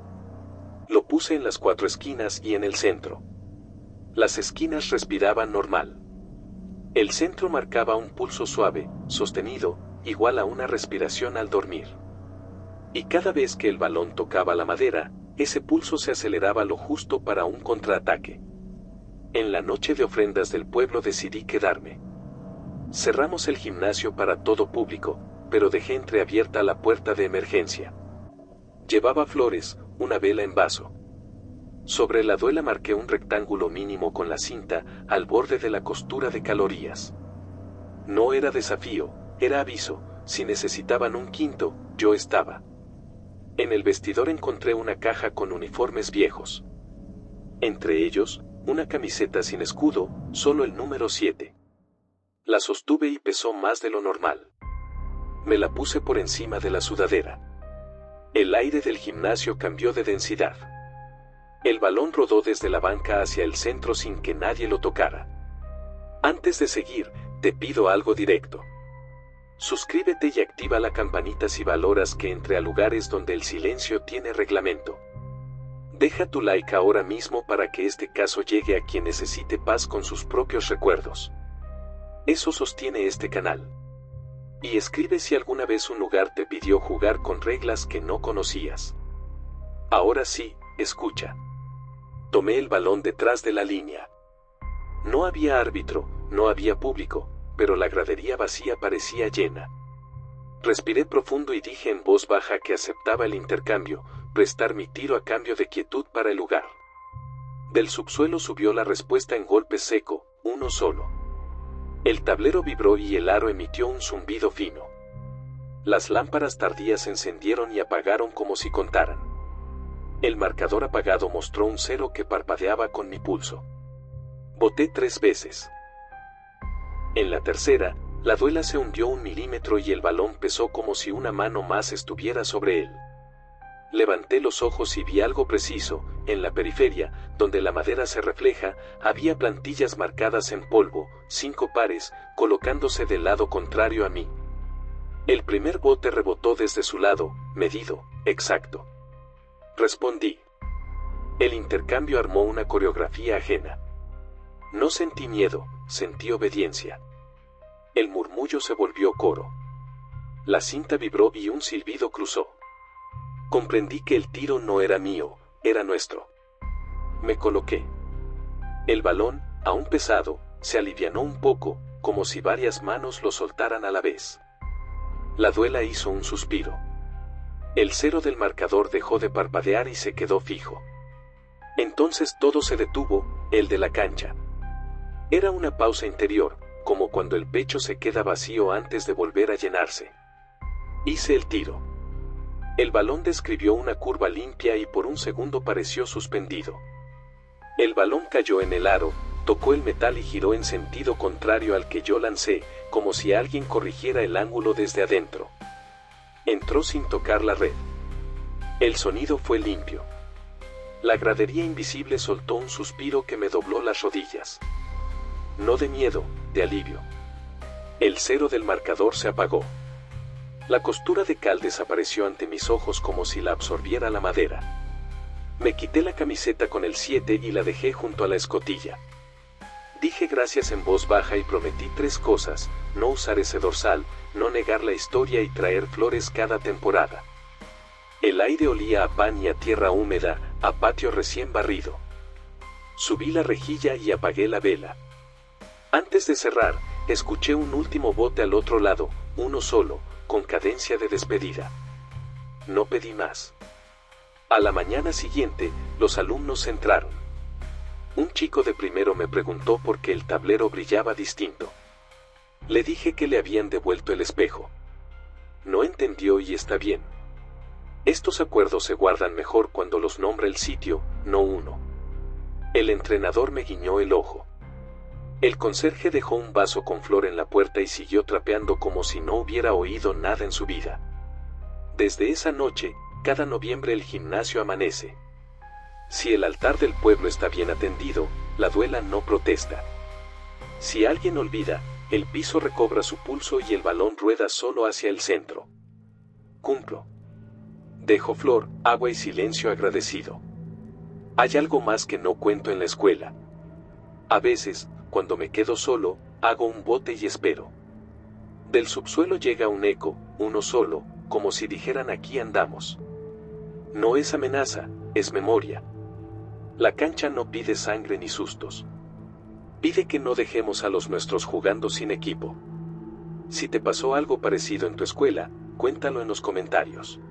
Lo puse en las 4 esquinas y en el centro. Las esquinas respiraban normal. El centro marcaba un pulso suave, sostenido, igual a una respiración al dormir. Y cada vez que el balón tocaba la madera, ese pulso se aceleraba lo justo para un contraataque. En la noche de ofrendas del pueblo decidí quedarme. Cerramos el gimnasio para todo público, pero dejé entreabierta la puerta de emergencia. Llevaba flores, una vela en vaso. Sobre la duela marqué un rectángulo mínimo con la cinta al borde de la costura de calorías. No era desafío, era aviso. Si necesitaban un quinto, yo estaba. En el vestidor encontré una caja con uniformes viejos. Entre ellos, una camiseta sin escudo, solo el número 7. La sostuve y pesó más de lo normal. Me la puse por encima de la sudadera. El aire del gimnasio cambió de densidad. El balón rodó desde la banca hacia el centro sin que nadie lo tocara. Antes de seguir, te pido algo directo. Suscríbete y activa la campanita si valoras que entre a lugares donde el silencio tiene reglamento. Deja tu like ahora mismo para que este caso llegue a quien necesite paz con sus propios recuerdos. Eso sostiene este canal. Y escribe si alguna vez un lugar te pidió jugar con reglas que no conocías. Ahora sí, escucha. Tomé el balón detrás de la línea. No había árbitro, no había público, pero la gradería vacía parecía llena. Respiré profundo y dije en voz baja que aceptaba el intercambio, prestar mi tiro a cambio de quietud para el lugar. Del subsuelo subió la respuesta en golpe seco, uno solo. El tablero vibró y el aro emitió un zumbido fino. Las lámparas tardías se encendieron y apagaron como si contaran. El marcador apagado mostró un 0 que parpadeaba con mi pulso. Boté 3 veces. En la tercera, la duela se hundió 1 milímetro y el balón pesó como si una mano más estuviera sobre él. Levanté los ojos y vi algo preciso. En la periferia, donde la madera se refleja, había plantillas marcadas en polvo, 5 pares, colocándose del lado contrario a mí. El primer bote rebotó desde su lado, medido, exacto. Respondí. El intercambio armó una coreografía ajena. No sentí miedo, sentí obediencia. El murmullo se volvió coro. La cinta vibró y un silbido cruzó. Comprendí que el tiro no era mío, era nuestro. Me coloqué. El balón, aún pesado, se alivianó un poco, como si varias manos lo soltaran a la vez. La duela hizo un suspiro. El 0 del marcador dejó de parpadear y se quedó fijo. Entonces todo se detuvo, el de la cancha. Era una pausa interior, como cuando el pecho se queda vacío antes de volver a llenarse. Hice el tiro. El balón describió una curva limpia y por un segundo pareció suspendido. El balón cayó en el aro, tocó el metal y giró en sentido contrario al que yo lancé, como si alguien corrigiera el ángulo desde adentro. Entró sin tocar la red. El sonido fue limpio. La gradería invisible soltó un suspiro que me dobló las rodillas. No de miedo, de alivio. El 0 del marcador se apagó. La costura de cal desapareció ante mis ojos como si la absorbiera la madera. Me quité la camiseta con el 7 y la dejé junto a la escotilla. Dije gracias en voz baja y prometí 3 cosas: no usar ese dorsal, no negar la historia y traer flores cada temporada. El aire olía a pan y a tierra húmeda, a patio recién barrido. Subí la rejilla y apagué la vela. Antes de cerrar, escuché un último bote al otro lado, uno solo, con cadencia de despedida. No pedí más. A la mañana siguiente, los alumnos entraron. Un chico de primero me preguntó por qué el tablero brillaba distinto. Le dije que le habían devuelto el espejo. No entendió y está bien. Estos acuerdos se guardan mejor cuando los nombra el sitio, no uno. El entrenador me guiñó el ojo. El conserje dejó un vaso con flor en la puerta y siguió trapeando como si no hubiera oído nada en su vida. Desde esa noche, cada noviembre el gimnasio amanece. Si el altar del pueblo está bien atendido, la duela no protesta. Si alguien olvida, el piso recobra su pulso y el balón rueda solo hacia el centro. Cumplo. Dejo flor, agua y silencio agradecido. Hay algo más que no cuento en la escuela. A veces, cuando me quedo solo, hago un bote y espero. Del subsuelo llega un eco, uno solo, como si dijeran aquí andamos. No es amenaza, es memoria. La cancha no pide sangre ni sustos. Pide que no dejemos a los nuestros jugando sin equipo. Si te pasó algo parecido en tu escuela, cuéntalo en los comentarios.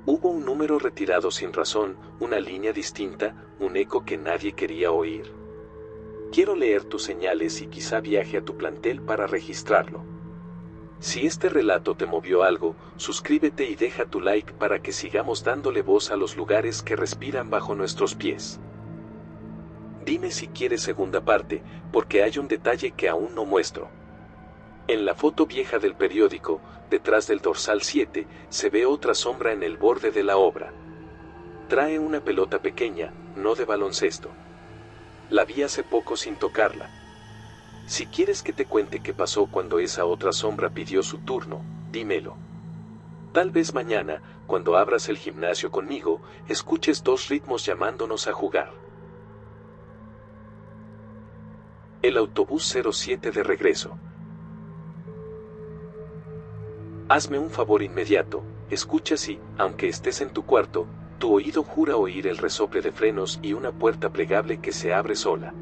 Hubo un número retirado sin razón, una línea distinta, un eco que nadie quería oír. Quiero leer tus señales y quizá viaje a tu plantel para registrarlo. Si este relato te movió algo, suscríbete y deja tu like para que sigamos dándole voz a los lugares que respiran bajo nuestros pies. Dime si quieres segunda parte, porque hay un detalle que aún no muestro. En la foto vieja del periódico, detrás del dorsal 7, se ve otra sombra en el borde de la obra. Trae una pelota pequeña, no de baloncesto. La vi hace poco sin tocarla. Si quieres que te cuente qué pasó cuando esa otra sombra pidió su turno, dímelo. Tal vez mañana, cuando abras el gimnasio conmigo, escuches dos ritmos llamándonos a jugar. El autobús 07 de regreso. Hazme un favor inmediato, escucha si, aunque estés en tu cuarto, tu oído jura oír el resople de frenos y una puerta plegable que se abre sola.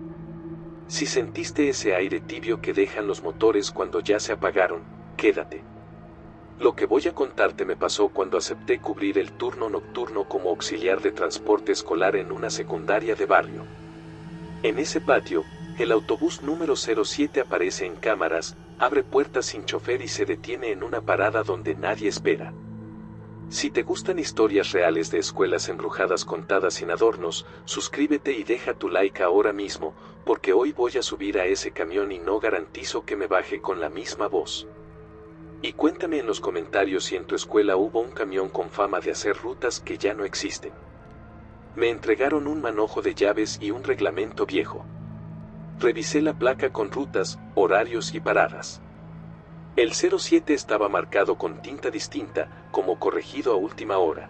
Si sentiste ese aire tibio que dejan los motores cuando ya se apagaron, quédate. Lo que voy a contarte me pasó cuando acepté cubrir el turno nocturno como auxiliar de transporte escolar en una secundaria de barrio. En ese patio, el autobús número 07 aparece en cámaras, abre puertas sin chofer y se detiene en una parada donde nadie espera. Si te gustan historias reales de escuelas embrujadas contadas sin adornos, suscríbete y deja tu like ahora mismo, porque hoy voy a subir a ese camión y no garantizo que me baje con la misma voz. Y cuéntame en los comentarios si en tu escuela hubo un camión con fama de hacer rutas que ya no existen. Me entregaron un manojo de llaves y un reglamento viejo. Revisé la placa con rutas, horarios y paradas. El 07 estaba marcado con tinta distinta, como corregido a última hora.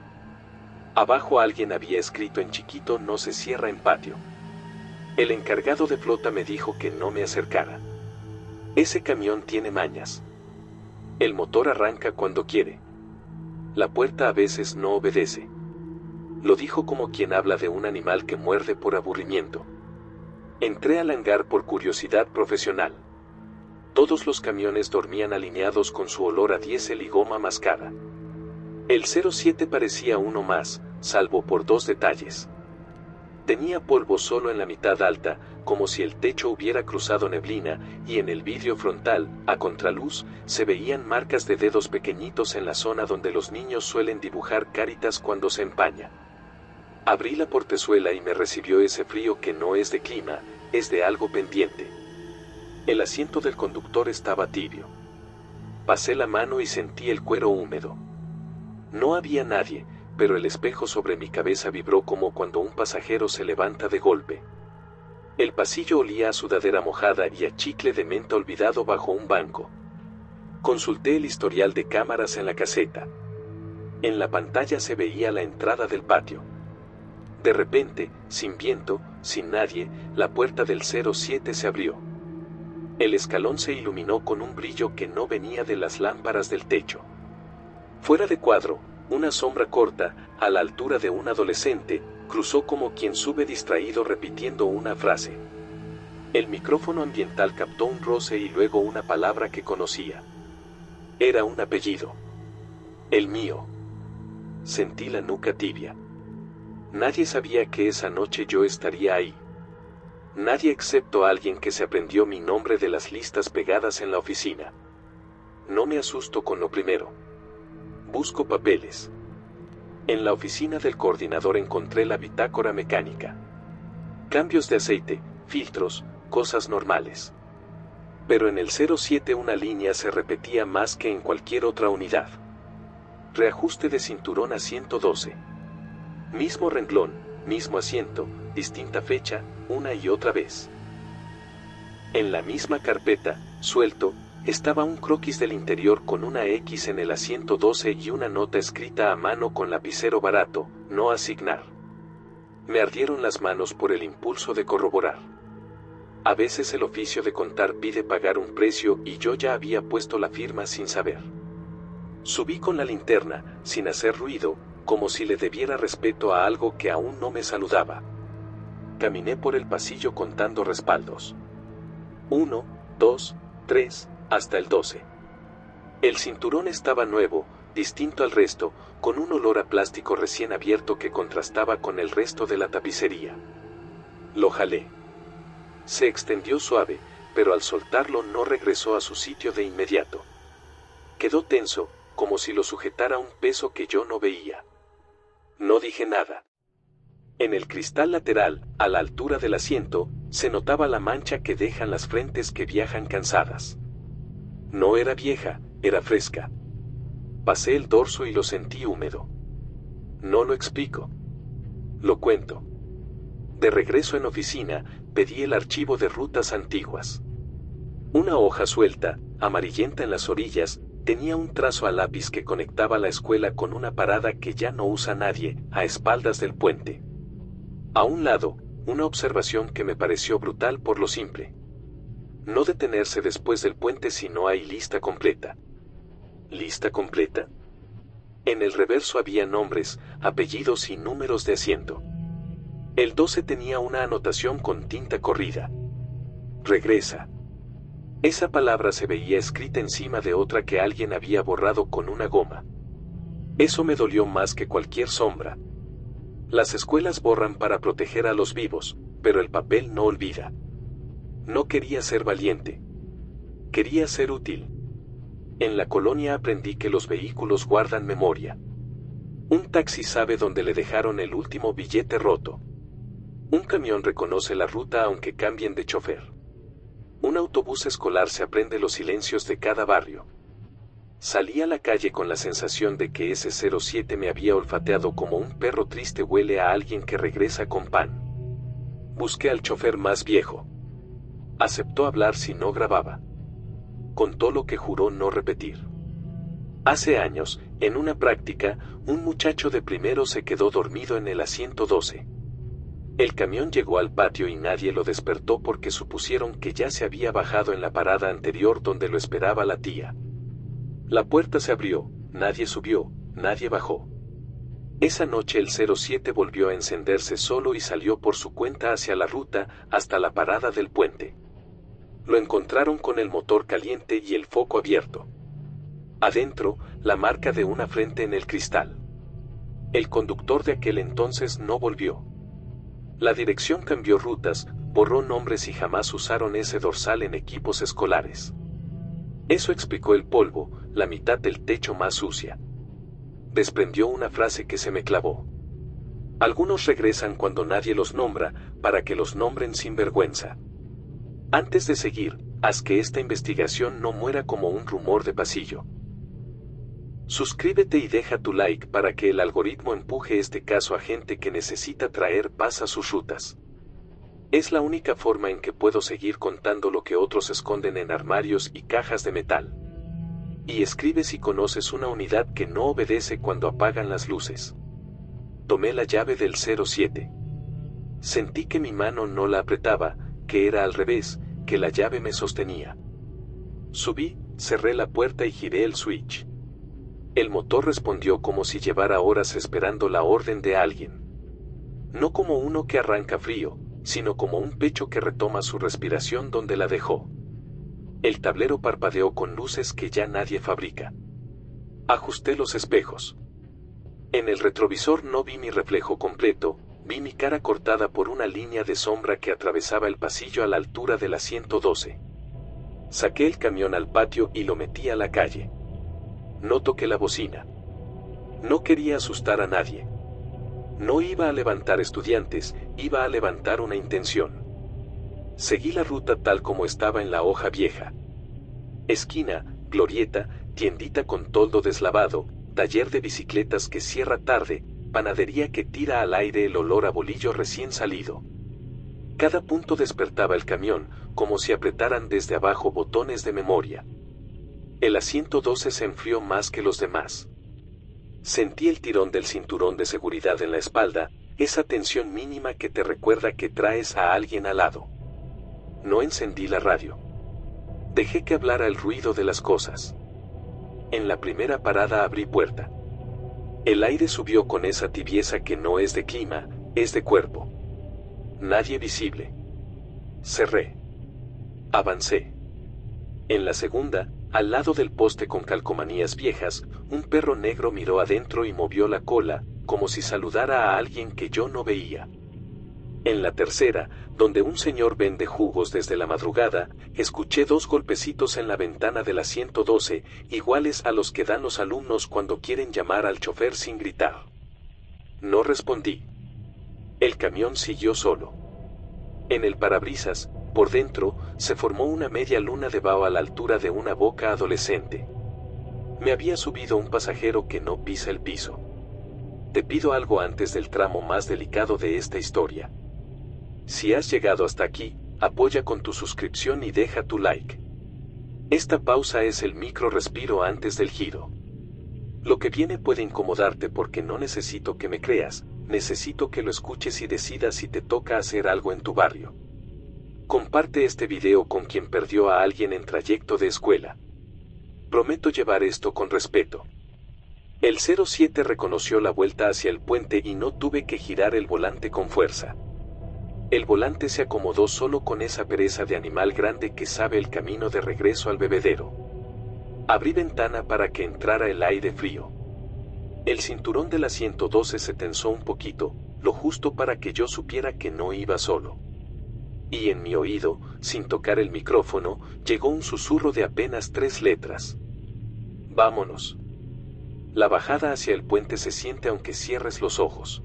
Abajo alguien había escrito en chiquito: no se cierra en patio. El encargado de flota me dijo que no me acercara. Ese camión tiene mañas. El motor arranca cuando quiere. La puerta a veces no obedece. Lo dijo como quien habla de un animal que muerde por aburrimiento. Entré al hangar por curiosidad profesional. Todos los camiones dormían alineados con su olor a diésel y goma mascada. El 07 parecía uno más, salvo por dos detalles. Tenía polvo solo en la mitad alta, como si el techo hubiera cruzado neblina, y en el vidrio frontal, a contraluz, se veían marcas de dedos pequeñitos en la zona donde los niños suelen dibujar caritas cuando se empaña. Abrí la portezuela y me recibió ese frío que no es de clima, es de algo pendiente. El asiento del conductor estaba tibio. Pasé la mano y sentí el cuero húmedo. No había nadie, pero el espejo sobre mi cabeza vibró como cuando un pasajero se levanta de golpe. El pasillo olía a sudadera mojada y a chicle de menta olvidado bajo un banco. Consulté el historial de cámaras en la caseta. En la pantalla se veía la entrada del patio. De repente, sin viento, sin nadie, la puerta del 07 se abrió. El escalón se iluminó con un brillo que no venía de las lámparas del techo. Fuera de cuadro, una sombra corta, a la altura de un adolescente, cruzó como quien sube distraído repitiendo una frase. El micrófono ambiental captó un roce y luego una palabra que conocía. Era un apellido. El mío. Sentí la nuca tibia. Nadie sabía que esa noche yo estaría ahí. Nadie excepto alguien que se aprendió mi nombre de las listas pegadas en la oficina. No me asusto con lo primero. Busco papeles. En la oficina del coordinador encontré la bitácora mecánica. Cambios de aceite, filtros, cosas normales. Pero en el 07 una línea se repetía más que en cualquier otra unidad. Reajuste de cinturón a 112. Mismo renglón, mismo asiento, distinta fecha, una y otra vez. En la misma carpeta, suelto, estaba un croquis del interior con una X en el asiento 12 y una nota escrita a mano con lapicero barato: no asignar. Me ardieron las manos por el impulso de corroborar. A veces el oficio de contar pide pagar un precio y yo ya había puesto la firma sin saber. Subí con la linterna, sin hacer ruido, como si le debiera respeto a algo que aún no me saludaba. Caminé por el pasillo contando respaldos. 1, 2, 3, hasta el 12. El cinturón estaba nuevo, distinto al resto, con un olor a plástico recién abierto que contrastaba con el resto de la tapicería. Lo jalé. Se extendió suave, pero al soltarlo no regresó a su sitio de inmediato. Quedó tenso, como si lo sujetara un peso que yo no veía. No dije nada. En el cristal lateral, a la altura del asiento, se notaba la mancha que dejan las frentes que viajan cansadas. No era vieja, era fresca. Pasé el dorso y lo sentí húmedo. No lo explico. Lo cuento. De regreso en oficina, pedí el archivo de rutas antiguas. Una hoja suelta, amarillenta en las orillas, tenía un trazo a lápiz que conectaba la escuela con una parada que ya no usa nadie, a espaldas del puente. A un lado, una observación que me pareció brutal por lo simple. No detenerse después del puente si no hay lista completa. ¿Lista completa? En el reverso había nombres, apellidos y números de asiento. El 12 tenía una anotación con tinta corrida. Regresa. Esa palabra se veía escrita encima de otra que alguien había borrado con una goma. Eso me dolió más que cualquier sombra. Las escuelas borran para proteger a los vivos, pero el papel no olvida. No quería ser valiente. Quería ser útil. En la colonia aprendí que los vehículos guardan memoria. Un taxi sabe dónde le dejaron el último billete roto. Un camión reconoce la ruta aunque cambien de chofer. Un autobús escolar se aprende los silencios de cada barrio. Salí a la calle con la sensación de que ese 07 me había olfateado como un perro triste huele a alguien que regresa con pan. Busqué al chofer más viejo. Aceptó hablar si no grababa. Contó lo que juró no repetir. Hace años, en una práctica, un muchacho de primero se quedó dormido en el asiento 12. El camión llegó al patio y nadie lo despertó porque supusieron que ya se había bajado en la parada anterior donde lo esperaba la tía. La puerta se abrió, nadie subió, nadie bajó. Esa noche el 07 volvió a encenderse solo y salió por su cuenta hacia la ruta, hasta la parada del puente. Lo encontraron con el motor caliente y el foco abierto. Adentro, la marca de una frente en el cristal. El conductor de aquel entonces no volvió. La dirección cambió rutas, borró nombres y jamás usaron ese dorsal en equipos escolares. Eso explicó el polvo, la mitad del techo más sucia. Desprendió una frase que se me clavó. Algunos regresan cuando nadie los nombra, para que los nombren sin vergüenza. Antes de seguir, haz que esta investigación no muera como un rumor de pasillo. Suscríbete y deja tu like para que el algoritmo empuje este caso a gente que necesita traer paz a sus rutas. Es la única forma en que puedo seguir contando lo que otros esconden en armarios y cajas de metal. Y escribe si conoces una unidad que no obedece cuando apagan las luces. Tomé la llave del 07. Sentí que mi mano no la apretaba, que era al revés, que la llave me sostenía. Subí, cerré la puerta y giré el switch. El motor respondió como si llevara horas esperando la orden de alguien. No como uno que arranca frío, sino como un pecho que retoma su respiración donde la dejó. El tablero parpadeó con luces que ya nadie fabrica. Ajusté los espejos. En el retrovisor no vi mi reflejo completo, vi mi cara cortada por una línea de sombra que atravesaba el pasillo a la altura del asiento 12. Saqué el camión al patio y lo metí a la calle. No toqué la bocina. No quería asustar a nadie. No iba a levantar estudiantes, iba a levantar una intención. Seguí la ruta tal como estaba en la hoja vieja. Esquina, glorieta, tiendita con toldo deslavado, taller de bicicletas que cierra tarde, panadería que tira al aire el olor a bolillo recién salido. Cada punto despertaba el camión, como si apretaran desde abajo botones de memoria. El asiento 12 se enfrió más que los demás. Sentí el tirón del cinturón de seguridad en la espalda, esa tensión mínima que te recuerda que traes a alguien al lado. No encendí la radio. Dejé que hablara el ruido de las cosas. En la primera parada abrí puerta. El aire subió con esa tibieza que no es de clima, es de cuerpo. Nadie visible. Cerré. Avancé. En la segunda, Al lado del poste con calcomanías viejas, un perro negro miró adentro y movió la cola, como si saludara a alguien que yo no veía. En la tercera, donde un señor vende jugos desde la madrugada, escuché 2 golpecitos en la ventana de la 112, iguales a los que dan los alumnos cuando quieren llamar al chofer sin gritar. No respondí. El camión siguió solo. En el parabrisas, por dentro, se formó una media luna de vaho a la altura de una boca adolescente. Me había subido un pasajero que no pisa el piso. Te pido algo antes del tramo más delicado de esta historia. Si has llegado hasta aquí, apoya con tu suscripción y deja tu like. Esta pausa es el micro respiro antes del giro. Lo que viene puede incomodarte porque no necesito que me creas, necesito que lo escuches y decidas si te toca hacer algo en tu barrio. Comparte este video con quien perdió a alguien en trayecto de escuela. Prometo llevar esto con respeto. El 07 reconoció la vuelta hacia el puente y no tuve que girar el volante con fuerza. El volante se acomodó solo con esa pereza de animal grande que sabe el camino de regreso al bebedero. Abrí ventana para que entrara el aire frío. El cinturón de la 112 se tensó un poquito, lo justo para que yo supiera que no iba solo. Y en mi oído, sin tocar el micrófono, llegó un susurro de apenas 3 letras. Vámonos. La bajada hacia el puente se siente aunque cierres los ojos.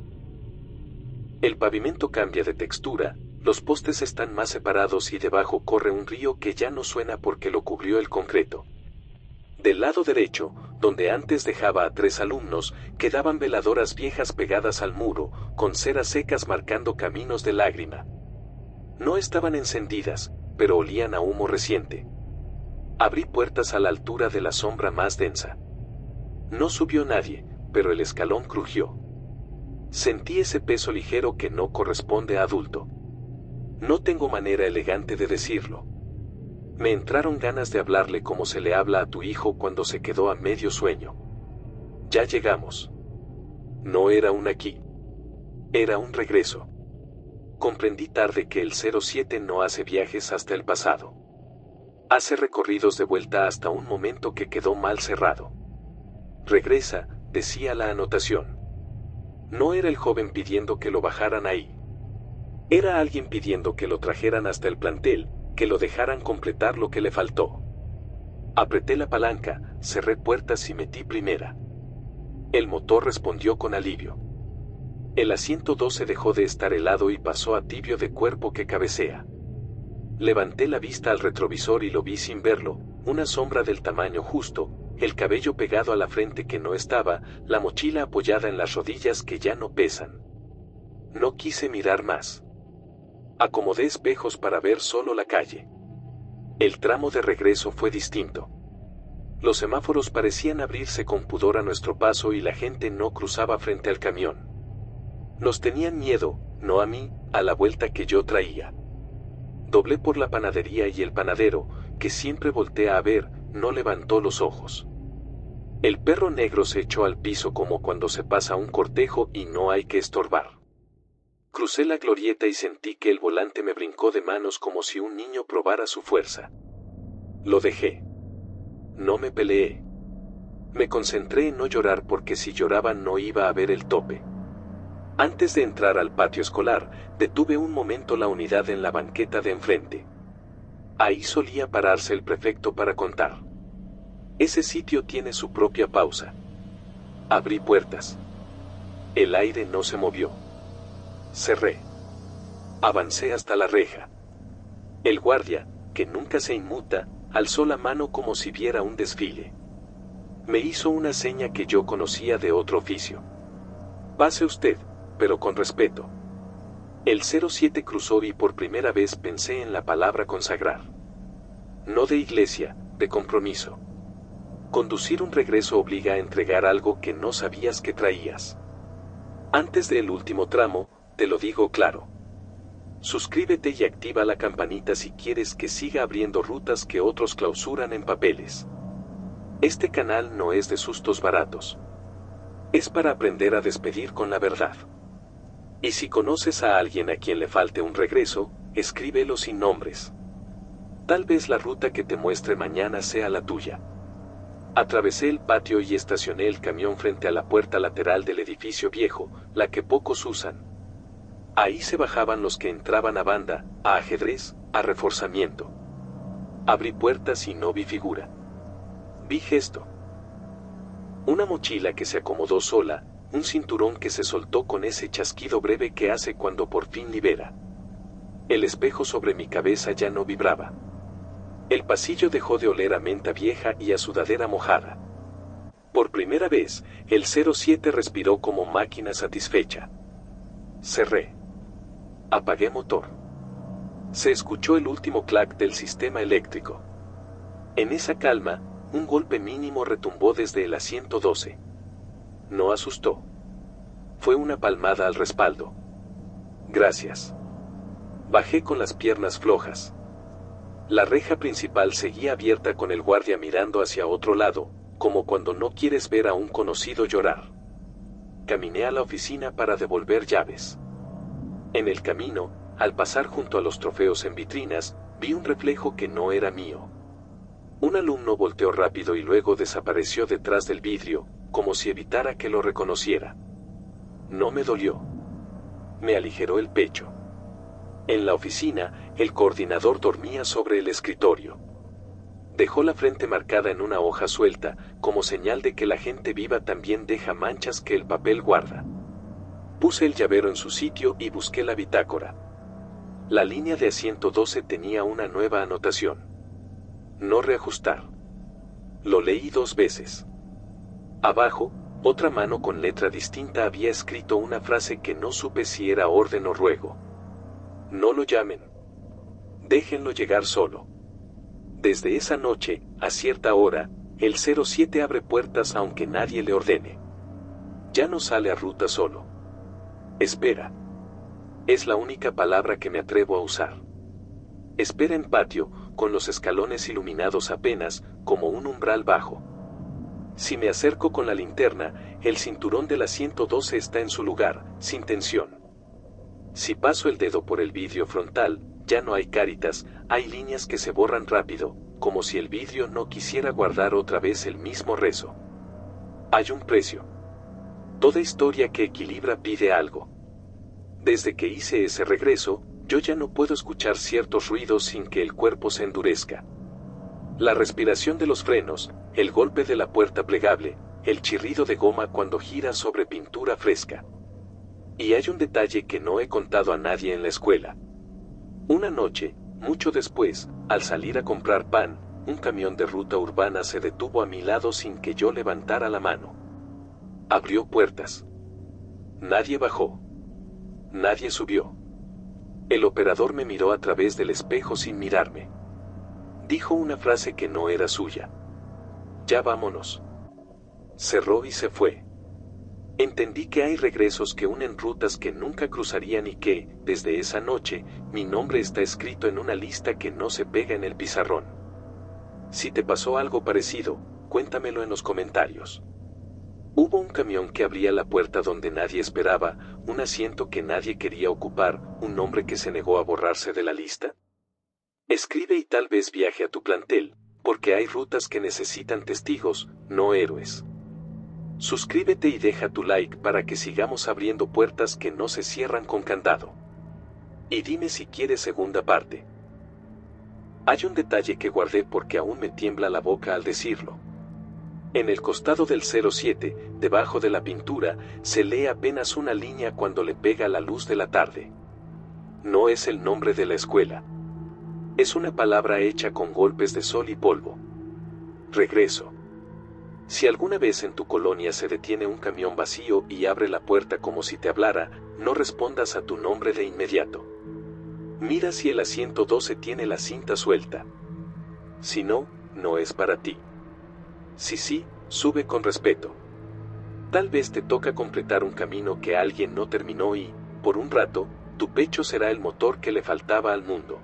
El pavimento cambia de textura, los postes están más separados y debajo corre un río que ya no suena porque lo cubrió el concreto. Del lado derecho, donde antes dejaba a 3 alumnos, quedaban veladoras viejas pegadas al muro, con ceras secas marcando caminos de lágrima. No estaban encendidas, pero olían a humo reciente. Abrí puertas a la altura de la sombra más densa. No subió nadie, pero el escalón crujió. Sentí ese peso ligero que no corresponde a adulto. No tengo manera elegante de decirlo. Me entraron ganas de hablarle como se le habla a tu hijo cuando se quedó a medio sueño. Ya llegamos. No era un aquí. Era un regreso. Comprendí tarde que el 07 no hace viajes hasta el pasado. Hace recorridos de vuelta hasta un momento que quedó mal cerrado. Regresa, decía la anotación. No era el joven pidiendo que lo bajaran ahí. Era alguien pidiendo que lo trajeran hasta el plantel, que lo dejaran completar lo que le faltó. Apreté la palanca, cerré puertas y metí primera. El motor respondió con alivio. El asiento 12 dejó de estar helado y pasó a tibio de cuerpo que cabecea. Levanté la vista al retrovisor y lo vi sin verlo, una sombra del tamaño justo, el cabello pegado a la frente que no estaba, la mochila apoyada en las rodillas que ya no pesan. No quise mirar más. Acomodé espejos para ver solo la calle. El tramo de regreso fue distinto. Los semáforos parecían abrirse con pudor a nuestro paso y la gente no cruzaba frente al camión. Nos tenían miedo, no a mí, a la vuelta que yo traía. Doblé por la panadería y el panadero, que siempre voltea a ver, no levantó los ojos. El perro negro se echó al piso como cuando se pasa un cortejo y no hay que estorbar. Crucé la glorieta y sentí que el volante me brincó de manos como si un niño probara su fuerza. Lo dejé. No me peleé. Me concentré en no llorar porque si lloraba no iba a ver el tope. Antes de entrar al patio escolar, detuve un momento la unidad en la banqueta de enfrente. Ahí solía pararse el prefecto para contar. Ese sitio tiene su propia pausa. Abrí puertas. El aire no se movió. Cerré. Avancé hasta la reja. El guardia, que nunca se inmuta, alzó la mano como si viera un desfile. Me hizo una seña que yo conocía de otro oficio. Pase usted, pero con respeto. El 07 cruzó y por primera vez pensé en la palabra consagrar. No de iglesia, de compromiso. Conducir un regreso obliga a entregar algo que no sabías que traías. Antes del último tramo, te lo digo claro. Suscríbete y activa la campanita si quieres que siga abriendo rutas que otros clausuran en papeles. Este canal no es de sustos baratos. Es para aprender a despedir con la verdad. Y si conoces a alguien a quien le falte un regreso, escríbelo sin nombres. Tal vez la ruta que te muestre mañana sea la tuya. Atravesé el patio y estacioné el camión frente a la puerta lateral del edificio viejo, la que pocos usan. Ahí se bajaban los que entraban a banda, a ajedrez, a reforzamiento. Abrí puertas y no vi figura. Vi gesto. Una mochila que se acomodó sola, un cinturón que se soltó con ese chasquido breve que hace cuando por fin libera. El espejo sobre mi cabeza ya no vibraba. El pasillo dejó de oler a menta vieja y a sudadera mojada. Por primera vez, el 07 respiró como máquina satisfecha. Cerré. Apagué motor. Se escuchó el último clac del sistema eléctrico. En esa calma, un golpe mínimo retumbó desde el asiento 12. No asustó. Fue una palmada al respaldo. Gracias. Bajé con las piernas flojas. La reja principal seguía abierta con el guardia mirando hacia otro lado, como cuando no quieres ver a un conocido llorar. Caminé a la oficina para devolver llaves. En el camino, al pasar junto a los trofeos en vitrinas, vi un reflejo que no era mío. Un alumno volteó rápido y luego desapareció detrás del vidrio, como si evitara que lo reconociera. No me dolió. Me aligeró el pecho. En la oficina, el coordinador dormía sobre el escritorio. Dejó la frente marcada en una hoja suelta, como señal de que la gente viva también deja manchas que el papel guarda. Puse el llavero en su sitio y busqué la bitácora. La línea de asiento 12 tenía una nueva anotación. No reajustar. Lo leí 2 veces. Abajo, otra mano con letra distinta había escrito una frase que no supe si era orden o ruego. No lo llamen. Déjenlo llegar solo. Desde esa noche, a cierta hora, el 07 abre puertas aunque nadie le ordene. Ya no sale a ruta solo. Espera. Es la única palabra que me atrevo a usar. Espera en patio, con los escalones iluminados apenas, como un umbral bajo. Si me acerco con la linterna, el cinturón del asiento 12 está en su lugar, sin tensión. Si paso el dedo por el vidrio frontal, ya no hay caritas, hay líneas que se borran rápido, como si el vidrio no quisiera guardar otra vez el mismo rezo. Hay un precio. Toda historia que equilibra pide algo. Desde que hice ese regreso, yo ya no puedo escuchar ciertos ruidos sin que el cuerpo se endurezca. La respiración de los frenos, el golpe de la puerta plegable, el chirrido de goma cuando gira sobre pintura fresca. Y hay un detalle que no he contado a nadie en la escuela. Una noche, mucho después, al salir a comprar pan, un camión de ruta urbana se detuvo a mi lado sin que yo levantara la mano. Abrió puertas. Nadie bajó. Nadie subió. El operador me miró a través del espejo sin mirarme. Dijo una frase que no era suya. Ya vámonos. Cerró y se fue. Entendí que hay regresos que unen rutas que nunca cruzarían y que, desde esa noche, mi nombre está escrito en una lista que no se pega en el pizarrón. Si te pasó algo parecido, cuéntamelo en los comentarios. Hubo un camión que abría la puerta donde nadie esperaba, un asiento que nadie quería ocupar, un nombre que se negó a borrarse de la lista. Escribe y tal vez viaje a tu plantel, porque hay rutas que necesitan testigos, no héroes. Suscríbete y deja tu like para que sigamos abriendo puertas que no se cierran con candado. Y dime si quieres segunda parte. Hay un detalle que guardé porque aún me tiembla la boca al decirlo. En el costado del 07, debajo de la pintura, se lee apenas una línea cuando le pega la luz de la tarde. No es el nombre de la escuela. Es una palabra hecha con golpes de sol y polvo. Regreso. Si alguna vez en tu colonia se detiene un camión vacío y abre la puerta como si te hablara, no respondas a tu nombre de inmediato. Mira si el asiento 12 tiene la cinta suelta. Si no, no es para ti. Si sí, sube con respeto. Tal vez te toca completar un camino que alguien no terminó y, por un rato, tu pecho será el motor que le faltaba al mundo.